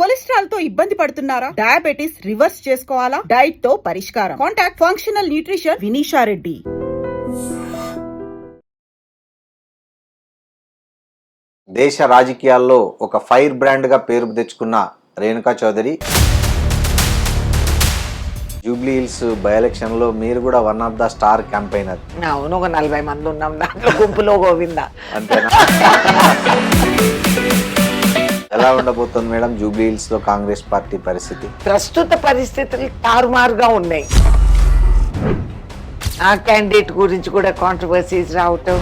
Cholesterol తో ఇబ్బంది పడుతున్నారా? డయాబెటిస్ రివర్స్ చేసుకోవాలా? డైట్ తో పరిష్కారం. Contact functional nutrition Vinisha Reddy. దేశ రాజకీయాల్లో ఒక ఫైర్ బ్రాండ్ గా పేరు తెచ్చుకున్న రేణుకా చౌదరి జూబ్లీ హిల్స్ బై ఎలక్షన్ లో మీరు కూడా one of the star campaigner. అవును, ఒక 40 మంది ఉన్నాం దాంట్లో, గుంపులో గోవింద. అంతేనా? ఎలా ఉండబోతుంది మేడం జూబ్లీ హిల్స్ లో కాంగ్రెస్ పార్టీ పరిస్థితి? ప్రస్తుత పరిస్థితులు తారుమారుగా ఉన్నాయి. ఆ క్యాండిడేట్ గురించి కూడా కాంట్రవర్సీస్ రావటం.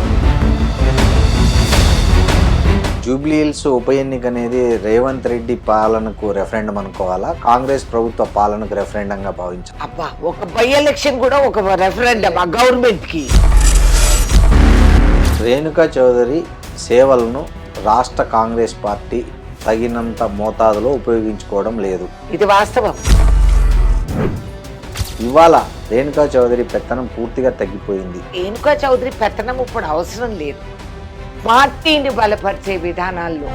జూబ్లీ హిల్స్ ఉప ఎన్నిక అనేది రేవంత్ రెడ్డి పాలనకు రెఫరెండం అనుకోవాలా, కాంగ్రెస్ ప్రభుత్వ పాలనకు రెఫరెండంగా భావించాలి? అబ్బా, ఒక బై ఎలక్షన్ కూడా ఒక రెఫరెండం ఆ గవర్నమెంట్ కి. రేణుకా చౌదరి సేవలను రాష్ట్ర కాంగ్రెస్ పార్టీ తగినంత మోతాదులో ఉపయోగించుకోవడం లేదు. ఇది వాస్తవం. ఇవాళ రేణుకా చౌదరి పెత్తనం పూర్తిగా తగ్గిపోయింది. రేణుకా చౌదరి పెత్తనం ఇప్పుడు అవసరం లేదు. పార్టీని బలపరిచే విధానాల్లో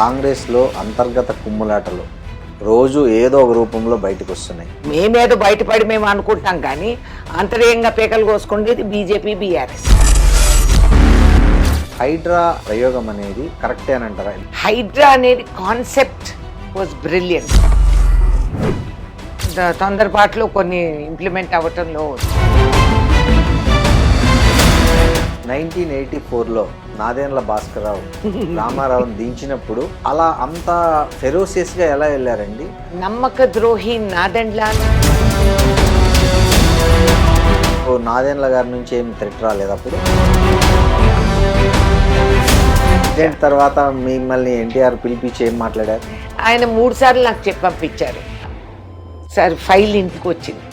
కాంగ్రెస్ లో అంతర్గత కుమ్ములాటలు రోజు ఏదో ఒక రూపంలో బయటకు వస్తున్నాయి. మేమేదో బయటపడి మేము అనుకుంటాం, కానీ అంతర్యంగా పేకలు కోసుకునేది బీజేపీ, బీఆర్ఎస్. హైడ్రా ప్రయోగం అనేది కరెక్టే అని అంటారా? హైడ్రా అనేది కాన్సెప్ట్ వాజ్ బ్రిలియంట్. తొందరపాటులో కొన్ని ఇంప్లిమెంట్ అవ్వటంలో 1984లో నాదెండ్ల భాస్కరరావు రామారావుని దించినప్పుడు అలా అంత ఫెరోసియస్ గా ఎలా వెళ్ళారండి? నమ్మక ద్రోహి నాదెండ్ల. నాదెండ్ల గారి నుంచి ఏమి థ్రెట్ రాలేదు అప్పుడు? తర్వాత మిమ్మల్ని ఎన్టీఆర్ పిలిపించి ఏం మాట్లాడారు? ఆయన 3 సార్లు నాకు చెప్పి పంపించారు. సార్ ఫైల్ ఇంటికి వచ్చింది,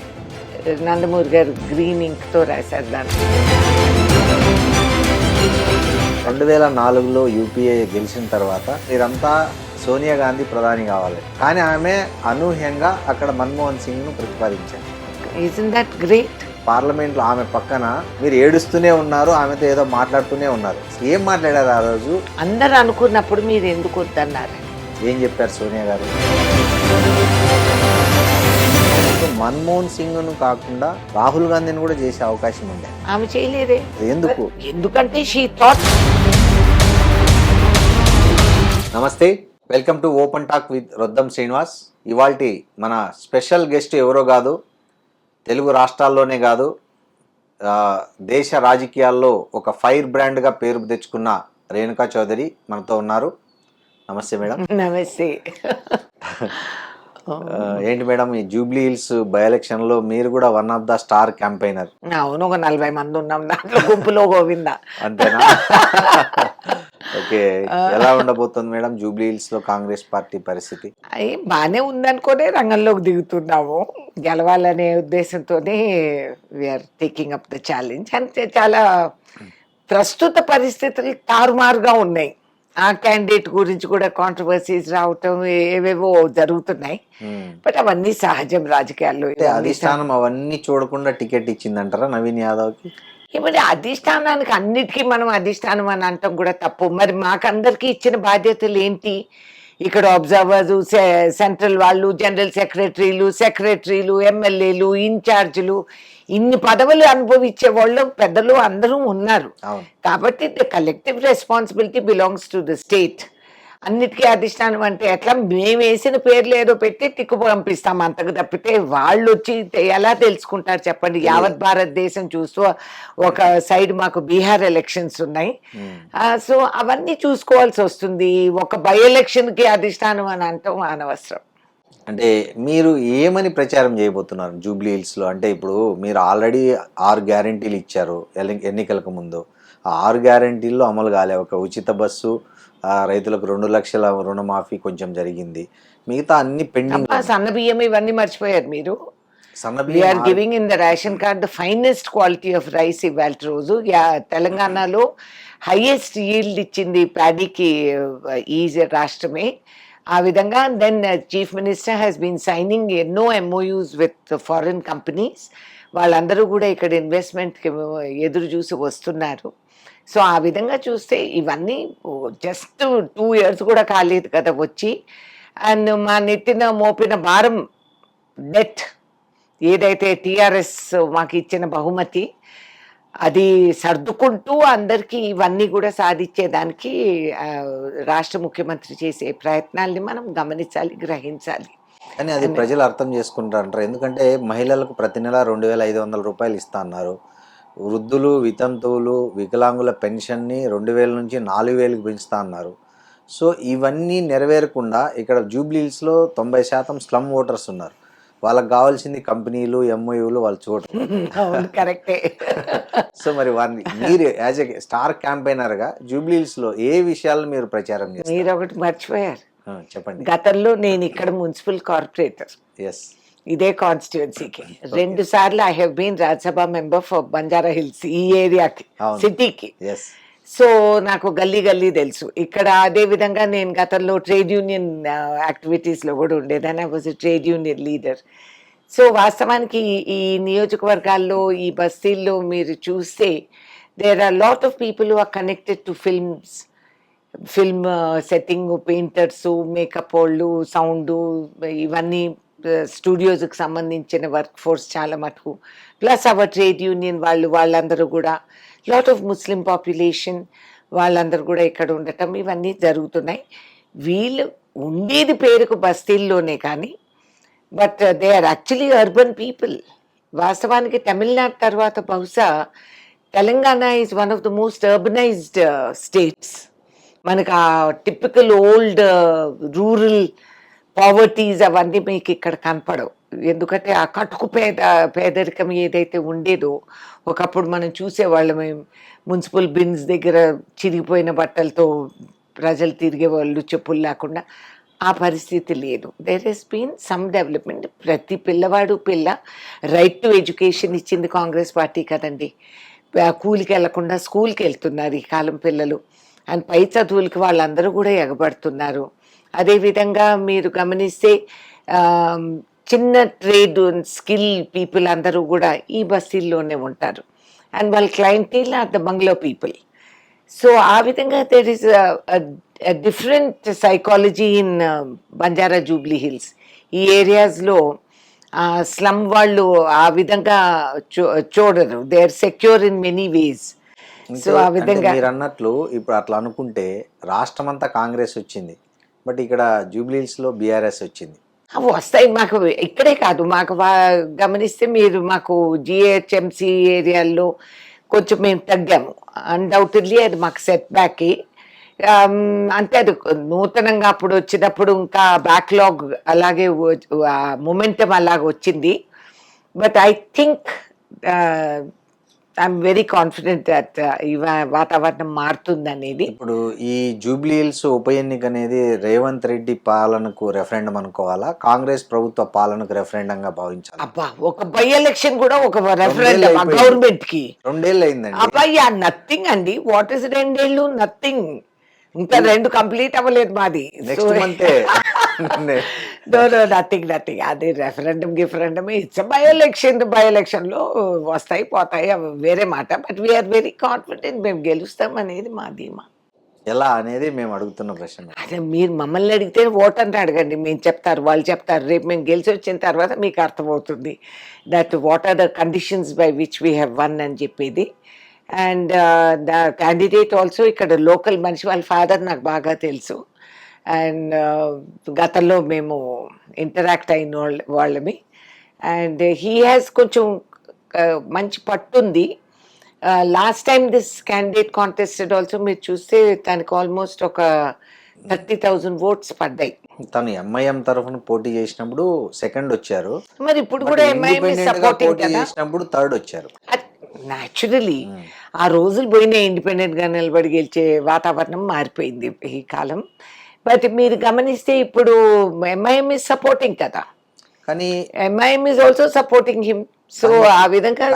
నందమూరి గారు గ్రీన్ ఇంక్తో రాశారు దాన్ని. 2004లో యూపీఏ గెలిచిన తర్వాత మీరంతా సోనియా గాంధీ ప్రధాని కావాలి, కానీ ఆమె అనూహ్యంగా అక్కడ మన్మోహన్ సింగ్ ను ప్రతిపాదించారు. Isn't that great? పార్లమెంట్ లో ఆమె పక్కన మీరు ఏడుస్తూనే ఉన్నారు, ఆమెతో ఏదో మాట్లాడుతూనే ఉన్నారు. ఏం మాట్లాడారు ఆ రోజు? అందరు అనుకున్నప్పుడు మీరు ఎందుకు వద్దన్నారు? ఏం చెప్పారు సోనియా గారు? మన్మోహన్ సింగ్ ను కాకుండా రాహుల్ గాంధీని కూడా చేసే అవకాశం ఉంది. ఆమె చేయలేదే. ఎందుకు? ఎందుకంటే షీ థాట్. నమస్తే, welcome to open talk with Roddam Srinivas. ఇవాల్టి మన స్పెషల్ గెస్ట్ ఎవరో కాదు, తెలుగు రాష్ట్రాల్లోనే కాదు దేశ రాజకీయాల్లో ఒక ఫైర్ బ్రాండ్గా పేరు తెచ్చుకున్న రేణుకా చౌదరి మనతో ఉన్నారు. నమస్తే మేడం. నమస్తే. ఏంటి మేడం, ఈ జూబ్లీ హిల్స్ బై ఎలక్షన్ లో మీరు కూడా one of the star campaigner. అవును, ఒక 40 మంది ఉన్నాం దాంట్లో, గుంపులో గోవింద. అంతేనా? ఓకే, ఎలా ఉండబోతుంది మేడం జూబ్లీ హిల్స్ లో కాంగ్రెస్ పార్టీ పరిస్థితి? అయ్యి బాగానే ఉందనుకోనే రంగంలోకి దిగుతున్నాము. గెలవాలనే ఉద్దేశంతోనే we're taking up the challenge. అంటే చాలా ప్రస్తుత పరిస్థితులు తారుమారుగా ఉన్నాయి. ఆ క్యాండిడేట్ గురించి కూడా కాంట్రవర్సీస్ రావటం, ఏవేవో జరుగుతున్నాయి. బట్ అవన్నీ సహజం రాజకీయాల్లో. అధిష్టానం అవన్నీ చూడకుండా టికెట్ ఇచ్చిందంటారా నవీన్ యాదవ్ కి? మరి అధిష్టానానికి అన్నిటికీ మనం అధిష్టానం అని అంటాం కూడా తప్పు. మరి మాకందరికి ఇచ్చిన బాధ్యతలు ఏంటి? ఇక్కడ అబ్జర్వర్లు, సెంట్రల్ వాళ్ళు, జనరల్ సెక్రటరీలు, ఎమ్మెల్యేలు, ఇన్ఛార్జీలు, ఇన్ని పదవులు అనుభవించే వాళ్ళు పెద్దలు అందరూ ఉన్నారు. కాబట్టి the collective responsibility belongs to the state. అన్నిటికీ అధిష్టానం అంటే ఎట్లా? మేము వేసిన పేర్లు ఏదో పెట్టి టిక్కు పంపిస్తాం అంతకు తప్పితే వాళ్ళు వచ్చి ఎలా తెలుసుకుంటారు చెప్పండి? యావత్ భారతదేశం చూస్తూ ఒక సైడ్ మాకు బీహార్ ఎలక్షన్స్ ఉన్నాయి. సో అవన్నీ చూసుకోవాల్సి వస్తుంది. ఒక బై ఎలక్షన్కి అధిష్టానం అని అంటాం అనవసరం. అంటే మీరు ఏమని ప్రచారం చేయబోతున్నారు జూబ్లీ హిల్స్ లో? అంటే ఇప్పుడు మీరు ఆల్రెడీ 6 గ్యారంటీలు ఇచ్చారు ఎన్నికలకు ముందు. ఆ 6 గ్యారంటీల్లో అమలు కాలే. ఒక ఉచిత బస్సు, రైతులకు 2 లక్షల రుణమాఫీ కొంచెం జరిగింది, మిగతా అన్ని పెండింగ్. సన్న బియ్యం ఇవన్నీ మర్చిపోయారు మీరు. సన్నబియ్యం are giving in the ration card the finest quality of rice ఇవాళ రోజు. తెలంగాణలో హైయెస్ట్ ఈల్డ్ ఇచ్చింది ప్యాడీకి ఈ రాష్ట్రమే. ఆ విధంగా then chief minister has been signing ఎన్నో MOUs విత్ ఫారిన్ కంపెనీస్. వాళ్ళందరూ కూడా ఇక్కడ ఇన్వెస్ట్మెంట్కి ఎదురు చూసి వస్తున్నారు. సో ఆ విధంగా చూస్తే ఇవన్నీ జస్ట్ 2 years కూడా కాలేదు కదా వచ్చి. అండ్ మా నెత్తిన మోపిన భారం డెట్ ఏదైతే టీఆర్ఎస్ మాకు ఇచ్చిన బహుమతి అది సర్దుకుంటూ అందరికీ ఇవన్నీ కూడా సాధించేదానికి రాష్ట్ర ముఖ్యమంత్రి చేసే ప్రయత్నాల్ని మనం గమనించాలి, గ్రహించాలి. కానీ అది ప్రజలు అర్థం చేసుకుంటారంటారు. ఎందుకంటే మహిళలకు ప్రతి నెల 2,500 రూపాయలు ఇస్తా అన్నారు. వృద్ధులు, వితంతువులు, వికలాంగుల పెన్షన్ని 2,000 నుంచి 4,000కి పెంచుతా అన్నారు. సో ఇవన్నీ నెరవేరకుండా ఇక్కడ జూబ్లీహిల్స్లో 90% స్లమ్ ఓటర్స్ ఉన్నారు. వాళ్ళకి కావాల్సింది కంపెనీలు, ఎంఓయూలు వాళ్ళు చూడరు. కరెక్టే. సో మరి వారిని మీరు యాజ్ ఎ స్టార్ క్యాంపెయినర్గా జూబ్లీహిల్స్లో ఏ విషయాలను మీరు ప్రచారం చేస్తారు? మీరు ఒకటి మర్చిపోయారు. చెప్పండి. గతంలో నేను ఇక్కడ మున్సిపల్ కార్పొరేటర్, ఎస్, ఇదే కాన్స్టిట్యున్సీకి 2 సార్లు I have been Rajya Sabha member for Banjara Hills, ఈ ఏరియాకి, సిటీకి. ఎస్. సో నాకు గల్లీ గల్లీ తెలుసు. ఇక్కడ అదే విధంగా నేను గతంలో ట్రేడ్ యూనియన్ యాక్టివిటీస్లో కూడా ఉండేదాన్ని. I was a trade union leader. So వాస్తవానికి ఈ నియోజకవర్గాల్లో, ఈ బస్తీల్లో మీరు చూస్తే there are lot of people who are connected to film setting, painters, makeup వాళ్ళు, సౌండ్, ఇవన్నీ స్టూడియోస్కి సంబంధించిన వర్క్ ఫోర్స్ చాలా మటుకు, ప్లస్ అవర్ ట్రేడ్ యూనియన్ వాళ్ళందరూ కూడా, లాట్ ఆఫ్ ముస్లిం పాపులేషన్ వాళ్ళందరూ కూడా ఇక్కడ ఉండటం, ఇవన్నీ జరుగుతున్నాయి. వీళ్ళు ఉండేది పేరుకు బస్తీల్లోనే కానీ but they are actually urban people. వాస్తవానికి తమిళనాడు తర్వాత బహుశా Telangana is one of the most urbanised states. మనకు ఆ టిపికల్ ఓల్డ్ రూరల్ పావర్టీస్ అవన్నీ మీకు ఇక్కడ కనపడవు. ఎందుకంటే ఆ కటుకు పేదరికం ఏదైతే ఉండేదో ఒకప్పుడు మనం చూసేవాళ్ళం. మున్సిపల్ బిన్స్ దగ్గర చిరిగిపోయిన బట్టలతో ప్రజలు తిరిగేవాళ్ళు, చెప్పులు లేకుండా. ఆ పరిస్థితి లేదు. There has been some development. ప్రతి పిల్లవాడు రైట్ టు ఎడ్యుకేషన్ ఇచ్చింది కాంగ్రెస్ పార్టీ కదండి. కూలికి వెళ్లకుండా స్కూల్కి వెళ్తున్నారు ఈ కాలం పిల్లలు. అండ్ పై చదువులకి వాళ్ళందరూ కూడా ఎగబడుతున్నారు. అదేవిధంగా మీరు గమనిస్తే చిన్న ట్రేడ్ స్కిల్ పీపుల్ అందరూ కూడా ఈ బస్తీల్లోనే ఉంటారు. అండ్ వాళ్ళ clientele are the bungalow people. So ఆ విధంగా there is different psychology in Banjara Jubilee Hills. ఈ ఏరియాస్లో స్లమ్ వాళ్ళు ఆ విధంగా చూడరు. They are secure in many ways. So ఆ విధంగా మీరు అన్నట్లు ఇప్పుడు అట్లా అనుకుంటే రాష్ట్రం అంతా కాంగ్రెస్ వచ్చింది, బట్ ఇక్కడ జూబ్లీహిల్స్లో బీఆర్ఎస్ వచ్చింది. అవి వస్తాయి. మాకు ఇక్కడే కాదు, మాకు గమనిస్తే మీరు మాకు జిహెచ్ఎంసి ఏరియాల్లో కొంచెం మేము తగ్గాము. అన్డౌటెడ్లీ అది మాకు సెట్ బ్యాక్. అంటే అది నూతనంగా అప్పుడు వచ్చినప్పుడు ఇంకా బ్యాక్లాగ్ అలాగే మొమెంటం అలాగ వచ్చింది. But I think I'm very confident that ఈ వాతావరణం మారుతుంది అనేది. ఇప్పుడు ఈ జూబ్లీహిల్స్ ఉప ఎన్నిక అనేది రేవంత్ రెడ్డి పాలనకు రెఫరెండం అనుకోవాలా, కాంగ్రెస్ ప్రభుత్వ పాలనకు రెఫరెండంగా భావించాలి? అబ్బా, ఒక బై ఎలక్షన్ కూడా ఒక రెఫరెండం గవర్నమెంట్ కి 2 ఏళ్ళు అయిందండి. అబ్బాయ్యా, నథింగ్ అండి. వాట్ ఇస్ 2 ఏళ్ళు? నథింగ్. ఇంకా 2 కంప్లీట్ అవ్వలేదు మాది. నెక్స్ట్ మంతే. నథింగ్. అది రెఫరెండం ఇట్స్ బై ఎలక్షన్ లో వస్తాయి పోతాయి, అవి వేరే మాట. బట్ వీఆర్ వెరీ కాన్ఫిడెంట్ మేము గెలుస్తాం అనేది మా ధీమా. ఎలా అనేది మేము అడుగుతున్న ప్రశ్న. అదే మీరు మమ్మల్ని అడిగితే ఓట్ అంటే అడగండి, మేము చెప్తారు, వాళ్ళు చెప్తారు. రేపు మేము గెలిచి వచ్చిన తర్వాత మీకు అర్థమవుతుంది that what are the conditions by which we have won అని చెప్పేది. అండ్ ద క్యాండిడేట్ ఆల్సో ఇక్కడ లోకల్ మనిషి, వాళ్ళ ఫాదర్ నాకు బాగా తెలుసు. అండ్ గతంలో మేము ఇంటరాక్ట్ అయిన వాళ్ళమి. అండ్ హీ హ్యాస్ కొంచెం మంచి పట్టుంది. Last time this candidate contested also మీరు చూస్తే తనకు ఆల్మోస్ట్ ఒక 30,000 votes పడ్డాయి. తను ఎంఐఎం తరఫున పోటీ చేసినప్పుడు సెకండ్ వచ్చారు. మరి ఇప్పుడు కూడా ఎంఐఎం సపోర్టింగ్ కదా, చేసినప్పుడు థర్డ్ వచ్చారు. న్యాచురలీ ఆ రోజులు పోయినా ఇండిపెండెంట్ గా నిలబడి గెలిచే వాతావరణం మారిపోయింది ఈ కాలం. బట్ మీరు గమనిస్తే ఇప్పుడు ఎంఐఎం ఇస్ సపోర్టింగ్ కదా, కానీ MIM is also supporting him. So ఆ విధంగా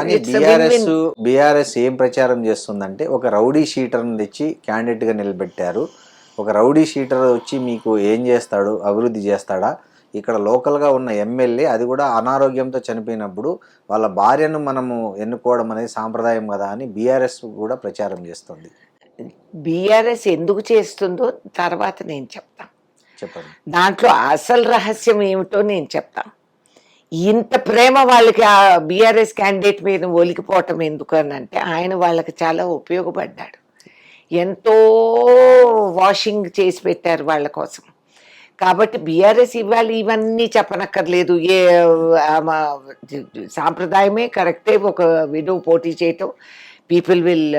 బీఆర్ఎస్ ఏం ప్రచారం చేస్తుందంటే ఒక రౌడీ షీటర్ని తెచ్చి క్యాండిడేట్ గా నిలబెట్టారు. ఒక రౌడీ షీటర్ వచ్చి మీకు ఏం చేస్తాడు, అభివృద్ధి చేస్తాడా, ఇక్కడ లోకల్గా ఉన్న ఎమ్మెల్యే అది కూడా అనారోగ్యంతో చనిపోయినప్పుడు వాళ్ళ భార్యను మనము ఎన్నుకోవడం అనేది సాంప్రదాయం కదా అని బీఆర్ఎస్ కూడా ప్రచారం చేస్తుంది. బీఆర్ఎస్ ఎందుకు చేస్తుందో తర్వాత నేను చెప్తాను. చెప్పండి. దాంట్లో అసలు రహస్యం ఏమిటో నేను చెప్తాను. ఇంత ప్రేమ వాళ్ళకి ఆ బీఆర్ఎస్ క్యాండిడేట్ మీద ఒలికిపోవటం ఎందుకు అని అంటే ఆయన వాళ్ళకి చాలా ఉపయోగపడ్డాడు. ఎంతో వాషింగ్ చేసి పెట్టారు వాళ్ళ కోసం. కాబట్టి బీఆర్ఎస్ ఇవాళ ఇవన్నీ చెప్పనక్కర్లేదు. సాంప్రదాయమే కరెక్టే, ఒక విడో పోటీ చేయటం, people will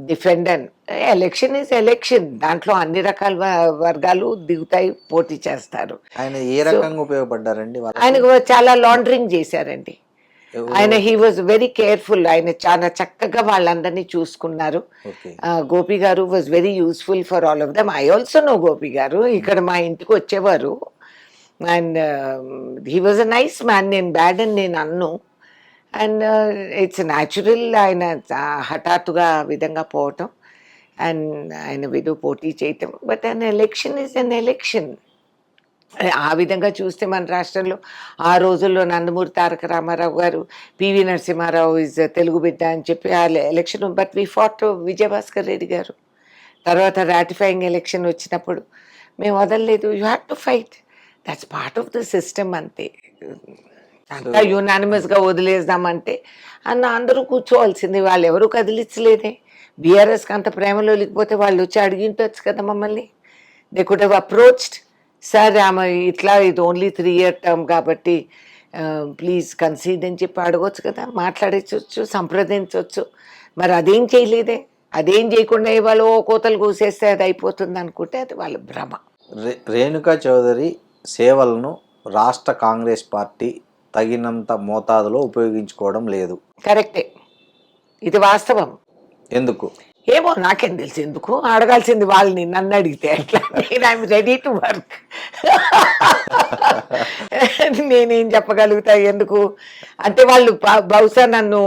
defend and election is election. దాంట్లో అన్ని రకాల వర్గాలు దిగుతాయి, పోటీ చేస్తారు. ఆయన ఏ రకంగా ఉపయోగపడ్డారండి? ఆయనకు చాలా లాండరింగ్ చేశారండి. ఆయన హీ వాజ్ వెరీ కేర్ఫుల్. ఆయన చాలా చక్కగా వాళ్ళందరినీ చూసుకున్నారు. Gopi garu was very useful for all of them. I also know Gopi garu. ఇక్కడ మా ఇంటికి వచ్చేవారు. And he was a nice man. నేను బ్యాడ్ అని నేను అన్ను. అండ్ ఇట్స్ న్యాచురల్ ఆయన హఠాత్తుగా ఆ విధంగా పోవటం అండ్ ఆయన విధు పోటీ చేయటం. But an election is an election. ఆ విధంగా చూస్తే మన రాష్ట్రంలో ఆ రోజుల్లో నందమూరి తారక రామారావు గారు, పివి నరసింహారావు ఈజ్ తెలుగు బిడ్డ అని చెప్పి ఆ election, but we fought Vijayabhaskar Reddy గారు. తర్వాత రాటిఫైయింగ్ ఎలక్షన్ వచ్చినప్పుడు మేము వదలలేదు. You have to fight. That's part of the system. అంతే. అంతా యునానిమస్గా వదిలేద్దామంటే అందరూ కూర్చోవాల్సింది. వాళ్ళు ఎవరు కదిలించలేదే. బీఆర్ఎస్కి అంత ప్రేమలో లేకపోతే వాళ్ళు వచ్చి అడిగింటొచ్చు కదా మమ్మల్ని. They could have approached, sir ఆమె ఇట్లా ఇది ఓన్లీ 3-year టర్మ్ కాబట్టి ప్లీజ్ కన్సీడ్ అని చెప్పి అడగొచ్చు కదా, మాట్లాడించవచ్చు, సంప్రదించవచ్చు. మరి అదేం చేయలేదే. అదేం చేయకుండా ఇవాళ కోతలు కూసేస్తే అది అయిపోతుంది అనుకుంటే అది వాళ్ళ భ్రమ. రేణుకా చౌదరి సేవలను రాష్ట్ర కాంగ్రెస్ పార్టీ తగినంత మోతాదులో ఉపయోగించుకోవడం లేదు. కరెక్టే, ఇది వాస్తవం. ఎందుకు ఏమో నాకేం తెలుసు. ఎందుకు అడగాల్సింది వాళ్ళని, నన్ను అడిగితే ఎట్లా. నేను ఐఎమ్ రెడీ టు వర్క్. నేనేం చెప్పగలుగుతా ఎందుకు అంటే వాళ్ళు బహుశా నన్ను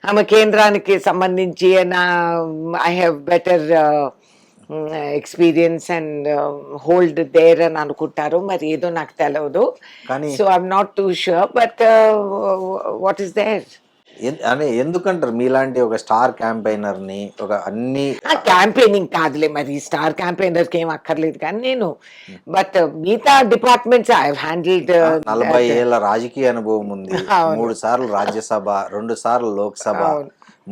ఆమె కేంద్రానికి సంబంధించి I have better experience and hold there అని అనుకుంటారు. మరి ఏదో నాకు తెలియదు. So I'm not too sure. But what is there అని ఎందుకంటారు? మీలాంటి ఒక స్టార్ క్యాంపెయినర్ ని ఒక అన్ని క్యాంపెయినింగ్ కాదులే, మరి స్టార్ క్యాంపెయినర్ కి ఏం అక్కర్లేదు కానీ నేను, బట్ మిగతా డిపార్ట్మెంట్స్ ఐ హ్యాండిల్డ్. 40 ఏళ్ల రాజకీయ అనుభవం ఉంది. 3 సార్లు రాజ్యసభ, 2 సార్లు లోక్సభ,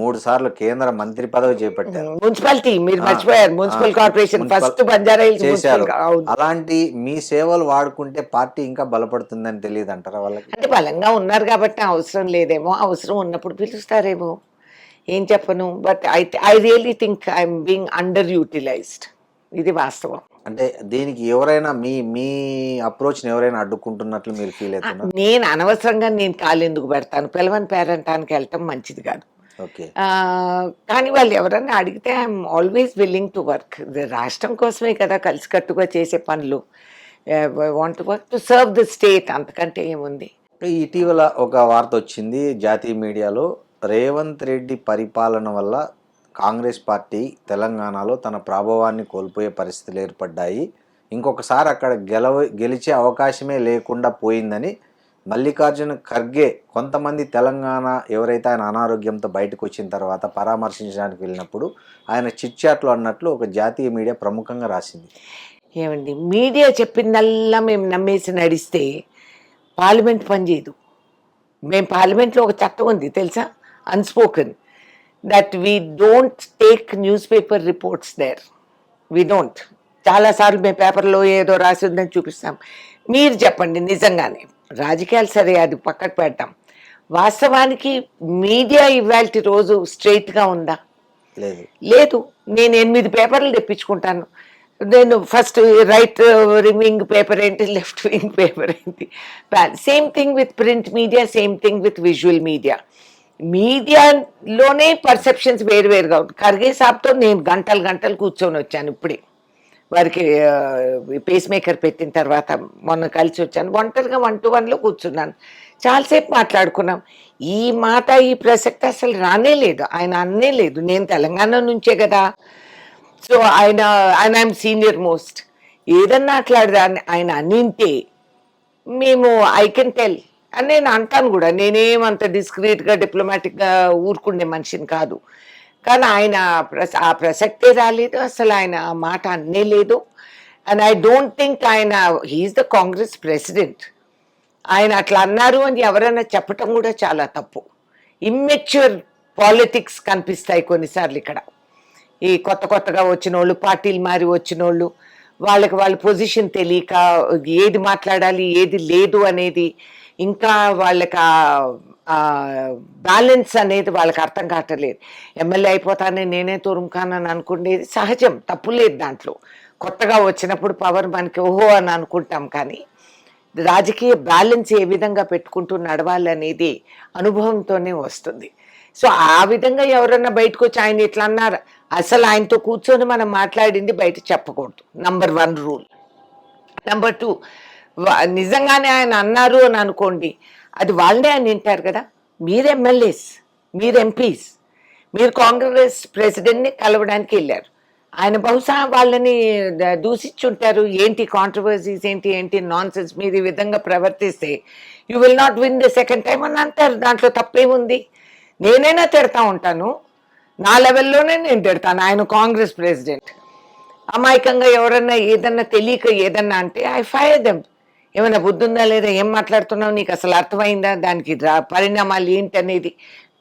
3 సార్లు కేంద్ర మంత్రి పదవి చేపట్టారు. మున్సిపాలిటీ మీరు మర్చిపోయారు, municipal corporation first Banjara hills చేశారు. అలాంటి మీ సేవలు వాడుకుంటే పార్టీ ఇంకా బలపడుతుందని తెలియదు అంటారా వాళ్ళకి? అంటే బలంగా ఉన్నారు కాబట్టి అవసరం లేదేమో, అవసరం ఉన్నప్పుడు పిలుస్తారేమో, ఏం చెప్పను. But I really think I'm being under utilised. ఇది వాస్తవం. అంటే దీనికి ఎవరైనా మీ అప్రోచ్ ఎవరైనా అడ్డుకుంటున్నట్లు మీరు ఫీల్ అవుతున్నారు? నేను అనవసరంగా నేను కాలు ఎందుకు పెడతాను? పిలవని పేరంటానికి వెళ్ళటం మంచిది కాదు. కానీ వాళ్ళు ఎవరన్నా అడిగితే I'm always willing to work. రాష్ట్రం కోసమే కదా కలిసికట్టుగా చేసే పనులు. Want to work to serve the state, అంతకంటే ఏముంది. ఇటీవల ఒక వార్త వచ్చింది జాతీయ మీడియాలో, రేవంత్ రెడ్డి పరిపాలన వల్ల కాంగ్రెస్ పార్టీ తెలంగాణలో తన ప్రభావాన్ని కోల్పోయే పరిస్థితులు ఏర్పడ్డాయి, ఇంకొకసారి అక్కడ గెలిచే అవకాశమే లేకుండా పోయిందని మల్లికార్జున ఖర్గే కొంతమంది తెలంగాణ ఎవరైతే ఆయన అనారోగ్యంతో బయటకు వచ్చిన తర్వాత పరామర్శించడానికి వెళ్ళినప్పుడు ఆయన చిట్చాట్లు అన్నట్లు ఒక జాతీయ మీడియా ప్రముఖంగా రాసింది. ఏమండి, మీడియా చెప్పిందల్లా మేము నమ్మేసి నడిస్తే పార్లమెంట్ పనిచేయదు. మేము పార్లమెంట్లో ఒక చట్టం ఉంది తెలుసా, unspoken, that we don't take newspaper reports there. We don't. చాలాసార్లు మేము పేపర్లో ఏదో రాసి ఉందని చూపిస్తాం. మీరు చెప్పండి నిజంగానే, రాజకీయాలు సరే అది పక్కకు పెడతాం, వాస్తవానికి మీడియా ఇవాల్టి రోజు స్ట్రైట్గా ఉందా? లేదు. నేను 8 పేపర్లు తెప్పించుకుంటాను. నేను ఫస్ట్ రైట్ వింగ్ పేపర్ ఏంటి, లెఫ్ట్ వింగ్ పేపర్ ఏంటి. Same thing with print media, same thing with visual media. మీడియాలోనే పర్సెప్షన్స్ వేరువేరుగా ఉంటుంది. ఖర్గే సాబ్తో నేను గంటలు కూర్చొని వచ్చాను. ఇప్పుడే వారికి పేస్ మేకర్ పెట్టిన తర్వాత మొన్న కలిసి వచ్చాను. ఒంటరిగా 1-to-1లో కూర్చున్నాను. చాలాసేపు మాట్లాడుకున్నాం. ఈ మాట ఈ ప్రసక్తి అసలు రానే లేదు, ఆయన అన్నే లేదు. నేను తెలంగాణ నుంచే కదా. సో ఆయన ఐఎమ్ సీనియర్ మోస్ట్. ఏదన్నా అట్లాడదా ఆయన అన్నింటే మేము ఐ కెన్ టెల్ అని నేను అంటాను కూడా. నేనేమంత డిస్క్రీట్గా డిప్లొమాటిక్గా ఊరుకుండే మనిషిని కాదు. కానీ ఆయన ఆ ప్రసక్తే రాలేదు, అసలు ఆయన ఆ మాట అన్నే లేదు. అండ్ ఐ డోంట్ థింక్ ఆయన హీఈస్ ద కాంగ్రెస్ ప్రెసిడెంట్. ఆయన అట్లా అన్నారు అని ఎవరైనా చెప్పటం కూడా చాలా తప్పు. ఇమ్మెచ్యూర్ పాలిటిక్స్ కనిపిస్తాయి కొన్నిసార్లు ఇక్కడ. ఈ కొత్తగా వచ్చిన వాళ్ళు, పార్టీలు మారి వచ్చిన వాళ్ళు, వాళ్ళకి వాళ్ళ పొజిషన్ తెలియక ఏది మాట్లాడాలి ఏది లేదు అనేది, ఇంకా వాళ్ళకి బ్యాలెన్స్ అనేది వాళ్ళకి అర్థం కావట్లేదు. ఎమ్మెల్యే అయిపోతానని నేనే తురుముకానని అనుకునేది సహజం, తప్పు లేదు దాంట్లో. కొత్తగా వచ్చినప్పుడు పవర్ మనకి ఓహో అని అనుకుంటాం, కానీ రాజకీయ బ్యాలెన్స్ ఏ విధంగా పెట్టుకుంటూ నడవాలి అనేది అనుభవంతోనే వస్తుంది. సో ఆ విధంగా ఎవరన్నా బయటకు వచ్చి ఆయన ఇట్లా అన్నారు, అసలు ఆయనతో కూర్చొని మనం మాట్లాడింది బయట చెప్పకూడదు. Number 1 rule. నంబర్ 2, నిజంగానే ఆయన అన్నారు అని అనుకోండి, అది వాళ్ళే అని వింటారు కదా. మీరు ఎమ్మెల్యేస్, మీరు ఎంపీస్, మీరు కాంగ్రెస్ ప్రెసిడెంట్ని కలవడానికి వెళ్ళారు. ఆయన బహుశా వాళ్ళని దూషించుంటారు, ఏంటి కాంట్రవర్సీస్ ఏంటి నాన్ సెన్స్, మీరు ఈ విధంగా ప్రవర్తిస్తే you will not win the second time అని అంటారు. దాంట్లో తప్పేముంది? నేనైనా తిడతా ఉంటాను, నా లెవెల్లోనే నేను తిడతాను. ఆయన కాంగ్రెస్ ప్రెసిడెంట్. అమాయకంగా ఎవరన్నా ఏదన్నా తెలియక ఏదన్నా అంటే ఐ ఫైర్ దెమ్. ఏమైనా బుద్ధి ఉందా లేదా, ఏం మాట్లాడుతున్నావు, నీకు అసలు అర్థమైందా, దానికి పరిణామాలు ఏంటి అనేది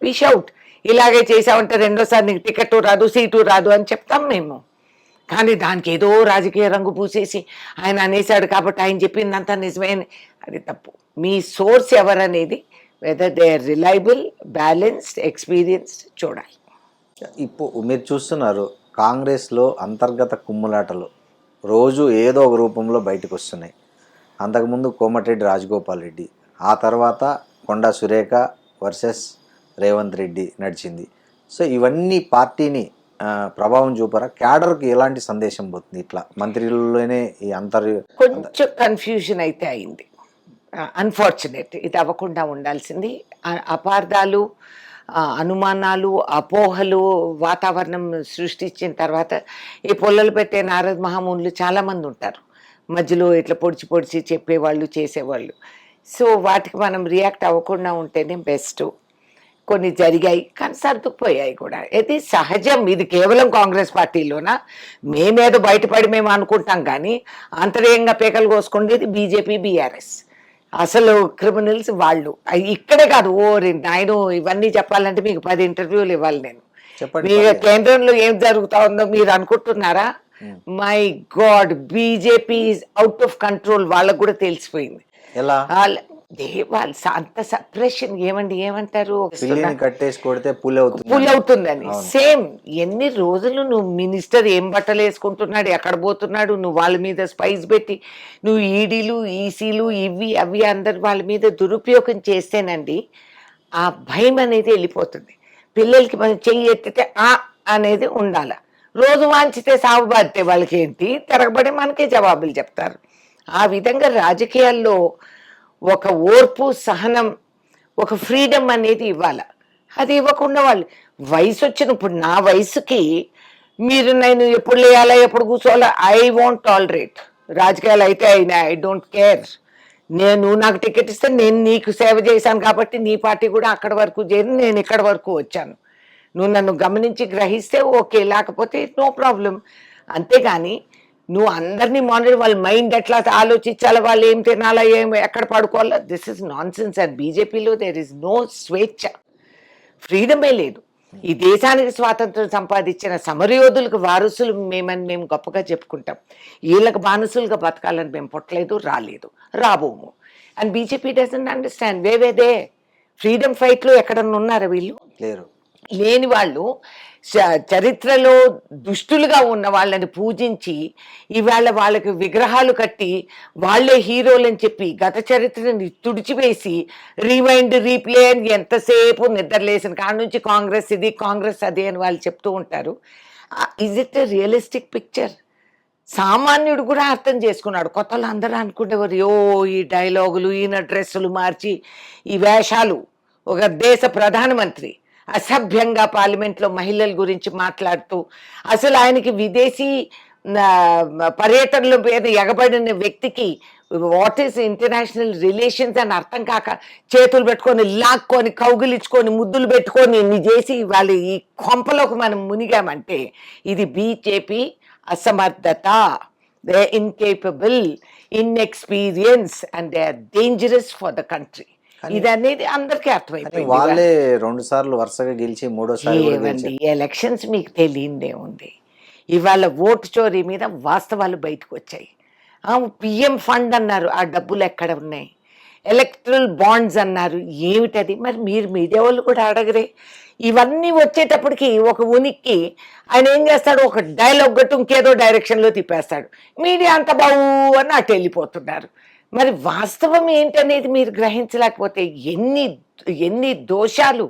వి షౌట్. ఇలాగే చేసామంటే రెండోసారి నీకు టికెట్ రాదు, సీటు రాదు అని చెప్తాం మేము. కానీ దానికి ఏదో రాజకీయ రంగు పూసేసి ఆయన అనేసాడు కాబట్టి ఆయన చెప్పిందంతా నిజమే, అది తప్పు. మీ సోర్స్ ఎవరనేది, whether they are reliable, balanced, experienced చూడాలి. ఇప్పుడు మీరు చూస్తున్నారు కాంగ్రెస్లో అంతర్గత కుమ్ములాటలు రోజు ఏదో ఒక రూపంలో బయటకు వస్తున్నాయి. అంతకుముందు కోమటిరెడ్డి రాజగోపాల్ రెడ్డి, ఆ తర్వాత కొండా సురేఖ వర్సెస్ రేవంత్ రెడ్డి నడిచింది. సో ఇవన్నీ పార్టీని ప్రభావం చూపరా? క్యాడర్కి ఎలాంటి సందేశం పోతుంది? ఇట్లా మంత్రులలోనే ఈ కొంచెం కన్ఫ్యూజన్ అయితే అయింది. అన్ఫార్చునేట్, ఇది అవ్వకుండా ఉండాల్సింది. అపార్థాలు, అనుమానాలు, అపోహలు వాతావరణం సృష్టించిన తర్వాత ఈ పొల్లలు పెట్టే నారద మహామునులు చాలామంది ఉంటారు మధ్యలో, ఇట్లా పొడిచి చెప్పేవాళ్ళు, చేసేవాళ్ళు. సో వాటికి మనం రియాక్ట్ అవ్వకుండా ఉంటేనే బెస్ట్. కొన్ని జరిగాయి కానీ సర్దుకుపోయాయి కూడా, ఇది సహజం. ఇది కేవలం కాంగ్రెస్ పార్టీలోనా? మేమేదో బయటపడి మేము అనుకుంటాం, కానీ అంతర్యంగా పేకలు కోసుకునేది బీజేపీ, బీఆర్ఎస్. అసలు క్రిమినల్స్ వాళ్ళు. ఇక్కడే కాదు, నాయను ఇవన్నీ చెప్పాలంటే మీకు 10 ఇంటర్వ్యూలు ఇవ్వాలి నేను. మీ కేంద్రంలో ఏం జరుగుతా ఉందో మీరు అనుకుంటున్నారా? My God, BJP is out of control. వాళ్ళకు కూడా తెలిసిపోయింది. వాళ్ళు అంత సప్రెషన్ ఏమంటారు, పుల్ అవుతుందని. సేమ్ ఎన్ని రోజులు నువ్వు మినిస్టర్ ఏం బట్టలు వేసుకుంటున్నాడు, ఎక్కడ పోతున్నాడు, నువ్వు వాళ్ళ మీద స్పైస్ పెట్టి నువ్వు ఈడీలు, ఈసీలు, ఇవి అవి అందరు వాళ్ళ మీద దురుపయోగం చేస్తేనండి ఆ భయం అనేది వెళ్ళిపోతుంది. పిల్లలకి మనం చెయ్యి ఎత్తితే అనేది ఉండాలి. రోజు వాంచితే సాగు బాధితే వాళ్ళకి ఏంటి, తిరగబడి మనకే జవాబులు చెప్తారు. ఆ విధంగా రాజకీయాల్లో ఒక ఓర్పు, సహనం, ఒక ఫ్రీడమ్ అనేది ఇవ్వాలి. అది ఇవ్వకుండా వాళ్ళు వయసు వచ్చినప్పుడు, నా వయసుకి మీరు నేను ఎప్పుడు లేయాలా, ఎప్పుడు కూర్చోవాలా, ఐ వోంట్ టాలరేట్. రాజకీయాలు అయితే అయినా ఐ డోంట్ కేర్. నాకు టికెట్ ఇస్తే నేను నీకు సేవ చేశాను కాబట్టి నీ పార్టీ కూడా అక్కడి వరకు చేరి నేను ఇక్కడి వరకు వచ్చాను. నువ్వు నన్ను గమనించి గ్రహిస్తే ఓకే, లేకపోతే నో ప్రాబ్లం. అంతేగాని నువ్వు అందరినీ మానిటర్, వాళ్ళ మైండ్ ఎట్లా ఆలోచించాలి, వాళ్ళు ఏం తినాలా, ఎక్కడ పడుకోవాలా, this is nonsense. And బీజేపీలో దేర్ ఇస్ నో స్వేచ్ఛ, ఫ్రీడమే లేదు. ఈ దేశానికి స్వాతంత్రం సంపాదించిన సమరయోధులకు వారసులు మేము గొప్పగా చెప్పుకుంటాం. వీళ్ళకి బానిసులుగా బతకాలని మేము పుట్టలేదు, రాబోము. అండ్ బీజేపీ డజంట్ అండర్స్టాండ్ వేదే ఫ్రీడమ్ ఫైట్లో ఎక్కడన్నా ఉన్నారా వీళ్ళు? లేని వాళ్ళు చరిత్రలో దుష్టులుగా ఉన్న వాళ్ళని పూజించి ఇవాళ వాళ్ళకి విగ్రహాలు కట్టి వాళ్లే హీరోలని చెప్పి గత చరిత్రని తుడిచివేసి రీవైండ్, రీప్లే అని ఎంతసేపు నిద్రలేసిన కాడ నుంచి కాంగ్రెస్ ఇది, కాంగ్రెస్ అది అని వాళ్ళు చెప్తూ ఉంటారు. Is it a realistic picture? సామాన్యుడు కూడా అర్థం చేసుకున్నాడు. కొత్తలు అందరూ అనుకునేవారు, ఈ డైలాగులు, ఈయన డ్రెస్సులు మార్చి ఈ వేషాలు, ఒక దేశ ప్రధానమంత్రి అసభ్యంగా పార్లమెంట్లో మహిళల గురించి మాట్లాడుతూ, అసలు ఆయనకి విదేశీ పర్యటనల మీద ఎగబడిన వ్యక్తికి వాట్ ఈస్ ఇంటర్నేషనల్ రిలేషన్స్ అని అర్థం కాక చేతులు పెట్టుకొని లాక్కొని కౌగిలించుకొని ముద్దులు పెట్టుకొని ఇన్ని చేసి వాళ్ళు ఈ కొంపలోకి మనం మునిగామంటే ఇది బీజేపీ అసమర్థత, they incapable, inexperience and they are dangerous for the country. ఇది అనేది అందరికీ అర్థమైపోయింది. వాళ్ళే 2 సార్లు వరుసగా గెలిచి మూడోసారి కూడా ఏమండి గెలిచారు. ఎలక్షన్స్ మీకు తెలియందే ఉంది. ఇవాళ ఓటు చోరీ మీద వాస్తవాలు బయటకు వచ్చాయి. పిఎం ఫండ్ అన్నారు, ఆ డబ్బులు ఎక్కడ ఉన్నాయి? ఎలక్ట్రల్ బాండ్స్ అన్నారు, ఏమిటది? మరి మీరు మీడియా వాళ్ళు కూడా అడగరే. ఇవన్నీ వచ్చేటప్పటికి ఒక ఉనికి ఆయన ఏం చేస్తాడు, ఒక డైలాగ్ గట్టు ఇంకేదో డైరెక్షన్లో తిప్పేస్తాడు. మీడియా అంత బావు అని అటు వెళ్ళిపోతున్నారు. మరి వాస్తవం ఏంటనేది మీరు గ్రహించలేకపోతే ఎన్ని దోషాలు,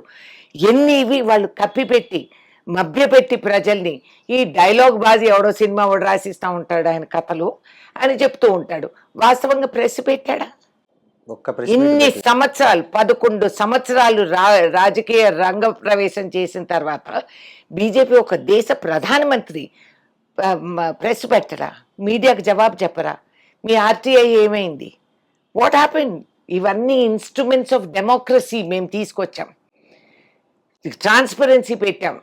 ఎన్ని ఇవి వాళ్ళు కప్పిపెట్టి మభ్యపెట్టి ప్రజల్ని, ఈ డైలాగ్ బాజీ ఎవడో సినిమా వాడు రాసిస్తూ ఉంటాడు ఆయన కథలు అని చెప్తూ ఉంటాడు. వాస్తవంగా ప్రెస్ పెట్టాడా? ఒక్క ప్రశ్న ఇన్ని సంవత్సరాలు 11 సంవత్సరాలు రాజకీయ రంగ ప్రవేశం చేసిన తర్వాత బీజేపీ ఒక దేశ ప్రధానమంత్రి ప్రెస్ పెట్టరా? మీడియాకు జవాబు చెప్పరా? మీ ఆర్టీఐ ఏమైంది? What happen? ఇవన్నీ ఇన్స్ట్రుమెంట్స్ ఆఫ్ డెమోక్రసీ మేము తీసుకొచ్చాం, ట్రాన్స్పరెన్సీ పెట్టాం.